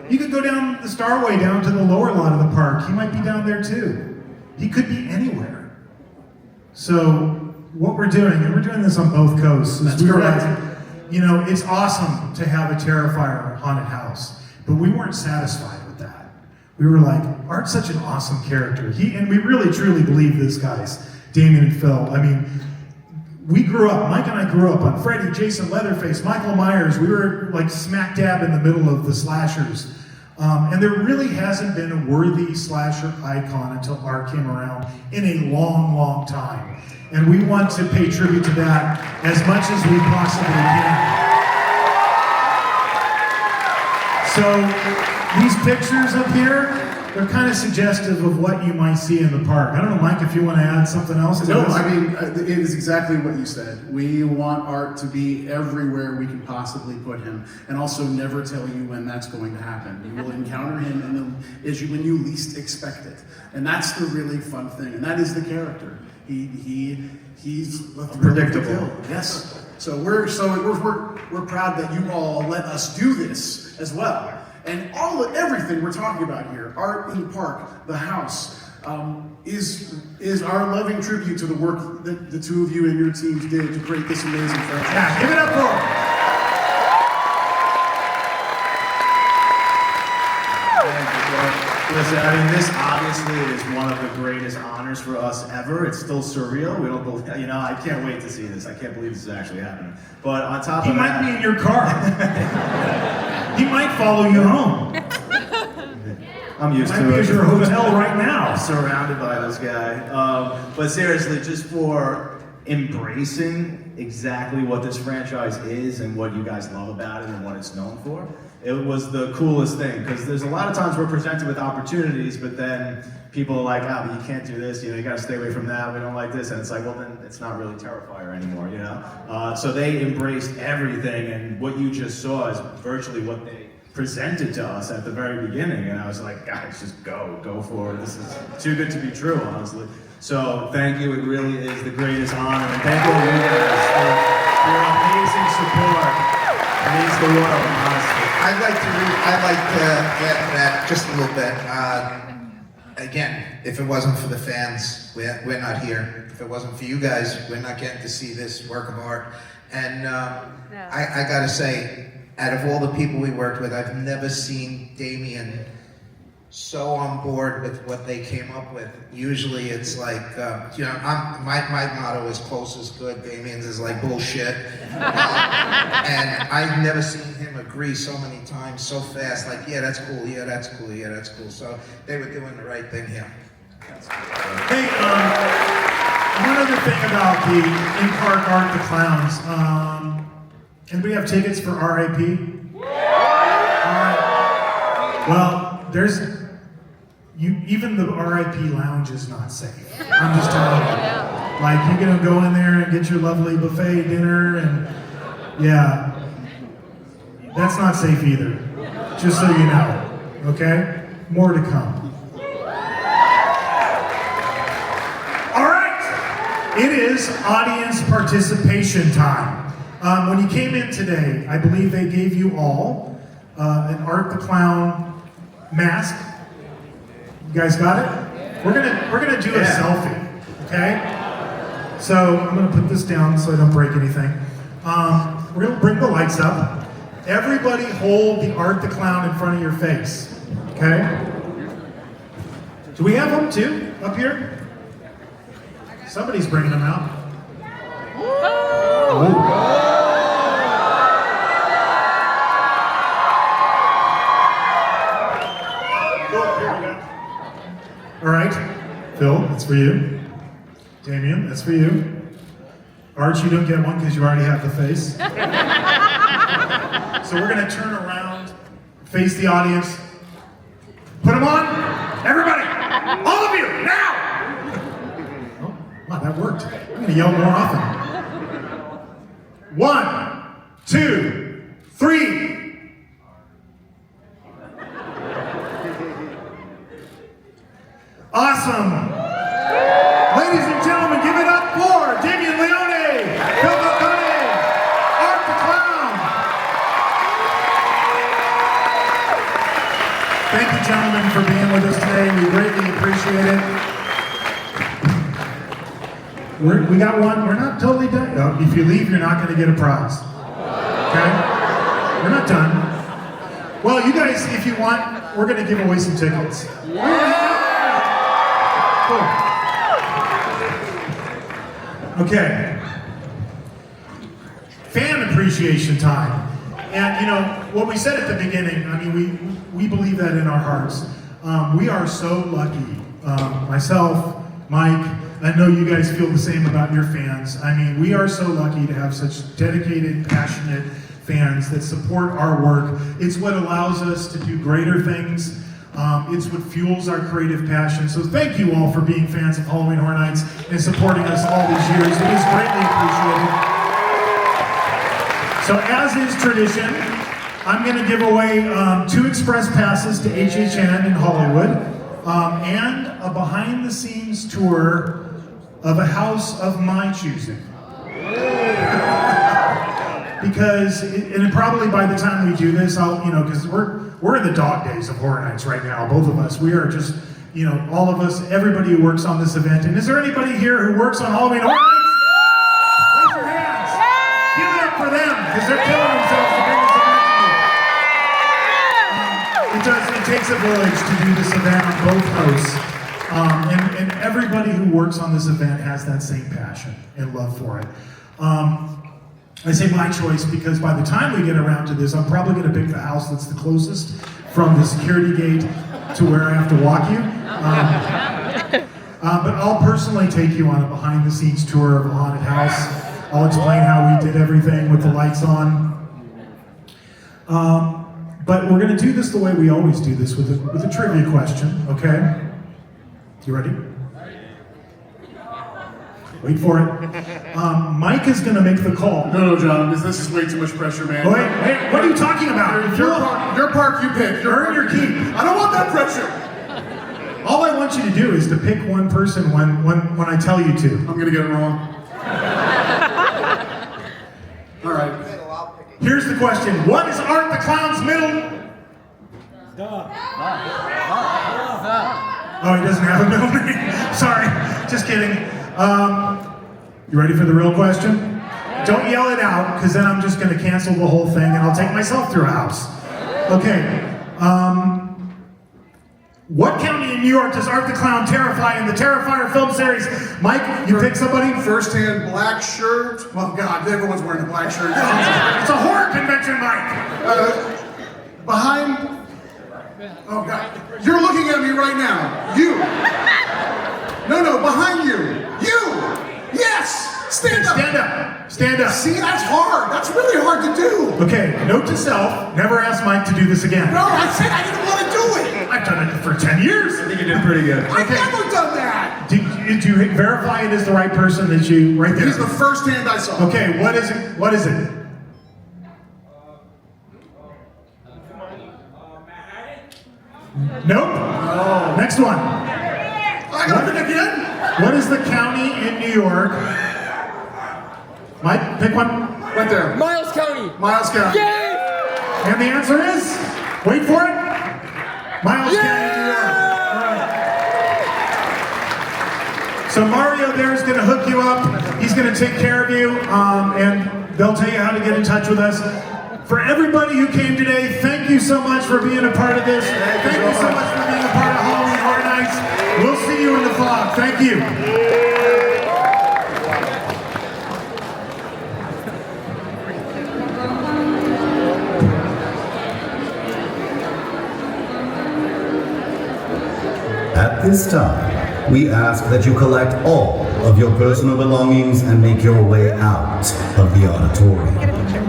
You could go down the Starway down to the lower lot of the park. He might be down there too. He could be anywhere. So what we're doing, and we're doing this on both coasts, is we were like, it's awesome to have a Terrifier haunted house, but we weren't satisfied with that. We were like, Art's such an awesome character. And we really truly believe this, guys, Damien and Phil. I mean, Mike and I grew up on Freddy, Jason, Leatherface, Michael Myers. We were like smack dab in the middle of the slashers. And there really hasn't been a worthy slasher icon until Art came around in a long, long time. And we want to pay tribute to that as much as we possibly can. So these pictures up here, they're kind of suggestive of what you might see in the park. I don't know, Mike, if you want to add something else to this. No, I mean, it is exactly what you said. We want Art to be everywhere we can possibly put him, and also never tell you when that's going to happen. You will encounter him when you least expect it. And that's the really fun thing, and that is the character. He's predictable. Yes. So we're proud that you all let us do this as well. And everything we're talking about here, Art in the Park, the house, is our loving tribute to the work that the two of you and your teams did to create this amazing franchise. Yeah, give it up for him. Listen, I mean, this obviously is one of the greatest honors for us ever. It's still surreal. We don't believe, you know, I can't wait to see this. I can't believe this is actually happening. But on top He of that, might be in your car. He might follow you home. I'm used Might to be it. at your hotel right now. Surrounded by this guy. But seriously, just for embracing exactly what this franchise is and what you guys love about it and what it's known for, it was the coolest thing. Because there's a lot of times we're presented with opportunities, but then people are like, oh, but you can't do this, you know, you gotta stay away from that, we don't like this. And it's like, well, then it's not really Terrifier anymore, you know? So they embraced everything, and what you just saw is virtually what they presented to us at the very beginning, and I was like, guys, just go for it. This is too good to be true, honestly. So thank you, it really is the greatest honor, and thank all you guys for your amazing support. It means the world, honestly. I'd like to add that just a little bit. Again, if it wasn't for the fans, we're not here. If it wasn't for you guys, we're not getting to see this work of art. And I gotta say, out of all the people we worked with, I've never seen Damien so on board with what they came up with. Usually it's like, you know, my motto is close is good, Damien's is like bullshit. And I've never seen him agree so many times, so fast, like, yeah, that's cool, yeah, that's cool, yeah, that's cool. So they were doing the right thing here. Hey, one other thing about the in-park Art the Clowns. Anybody have tickets for RIP? Alright. Well, even the RIP lounge is not safe. I'm just telling you. Like, you're gonna go in there and get your lovely buffet dinner, and yeah, that's not safe either. Just so you know, okay? More to come. Alright, it is audience participation time. When you came in today, I believe they gave you all an Art the Clown mask. You guys got it? We're gonna do a selfie, okay? So I'm gonna put this down so I don't break anything. We're gonna bring the lights up. Everybody hold the Art the Clown in front of your face, okay? Do we have them too up here? Somebody's bringing them out. Oh. All right, Phil, that's for you. Damien, that's for you. Arch, you don't get one because you already have the face. So we're gonna turn around, face the audience. Put them on, everybody, all of you, now! Oh, wow, that worked. I'm gonna yell more often. 1, 2, 3. Awesome! Ladies and gentlemen, give it up for Damien Leone, Phil Falcone, Art the Clown. Thank you, gentlemen, for being with us today. We greatly appreciate it. We got one. We're not totally done. No, if you leave, you're not going to get a prize. Okay? We're not done. Well, you guys, if you want, we're going to give away some tickets. Cool. Okay. Fan appreciation time. And you know, what we said at the beginning, I mean, we believe that in our hearts. We are so lucky. Myself, Mike, I know you guys feel the same about your fans. I mean, we are so lucky to have such dedicated, passionate fans that support our work. It's what allows us to do greater things. It's what fuels our creative passion. So thank you all for being fans of Halloween Horror Nights and supporting us all these years. It is greatly appreciated. So as is tradition, I'm going to give away 2 express passes to HHN in Hollywood and a behind-the-scenes tour of a house of my choosing. Because, and probably by the time we do this, I'll, you know, because we're in the dog days of Horror Nights right now, both of us. We are just, you know, all of us, everybody who works on this event. And is there anybody here who works on Halloween Horror Nights? Raise your hands. Give it up for them, because they're killing themselves to bring this event to you. It takes a village to do this event on both coasts. And everybody who works on this event has that same passion and love for it. I say my choice because by the time we get around to this, I'm probably going to pick the house that's the closest from the security gate to where I have to walk you. But I'll personally take you on a behind-the-scenes tour of a haunted house. I'll explain how we did everything with the lights on. But we're going to do this the way we always do this, with a trivia question, okay? You ready? Wait for it. Mike is going to make the call. No, John, this is way too much pressure, man. Oh, wait, what are you talking about? Your park, you pick. Earn your keep. I don't want that pressure. All I want you to do is to pick one person when I tell you to. I'm gonna get it wrong. All right. Here's the question. What is Art the Clown's middle? Oh, he doesn't have a middle name. Sorry, just kidding. You ready for the real question? Don't yell it out, because then I'm just gonna cancel the whole thing and I'll take myself through a house. Okay. What county in New York does Art the Clown terrify in the Terrifier film series? Mike, you pick somebody? First-hand black shirt. Well, God, everyone's wearing a black shirt. It's a horror convention, Mike. Behind. Oh God, you're looking at me right now. You. No, behind you. You. Yes. Stand up. Stand up. Stand up. See, that's hard. That's really hard to do. Okay, note to self, never ask Mike to do this again. No, I said I didn't want to do it. I've done it for 10 years. I think you did pretty good. I've never done that. Did you verify it is the right person that you, right there? He's the first hand I saw. Okay, what is it? What is it? Nope. Oh. Next one. I got it again? What is the county in New York? Mike, pick one. Right there. Miles County. Miles County. Yay! And the answer is, wait for it, Miles County, New York. All right. So Mario there is going to hook you up. He's going to take care of you, and they'll tell you how to get in touch with us. For everybody who came today, thank you so much for being a part of this. Thank you so much for being a part of Halloween Horror Nights. We'll see you in the fog. Thank you. At this time, we ask that you collect all of your personal belongings and make your way out of the auditorium.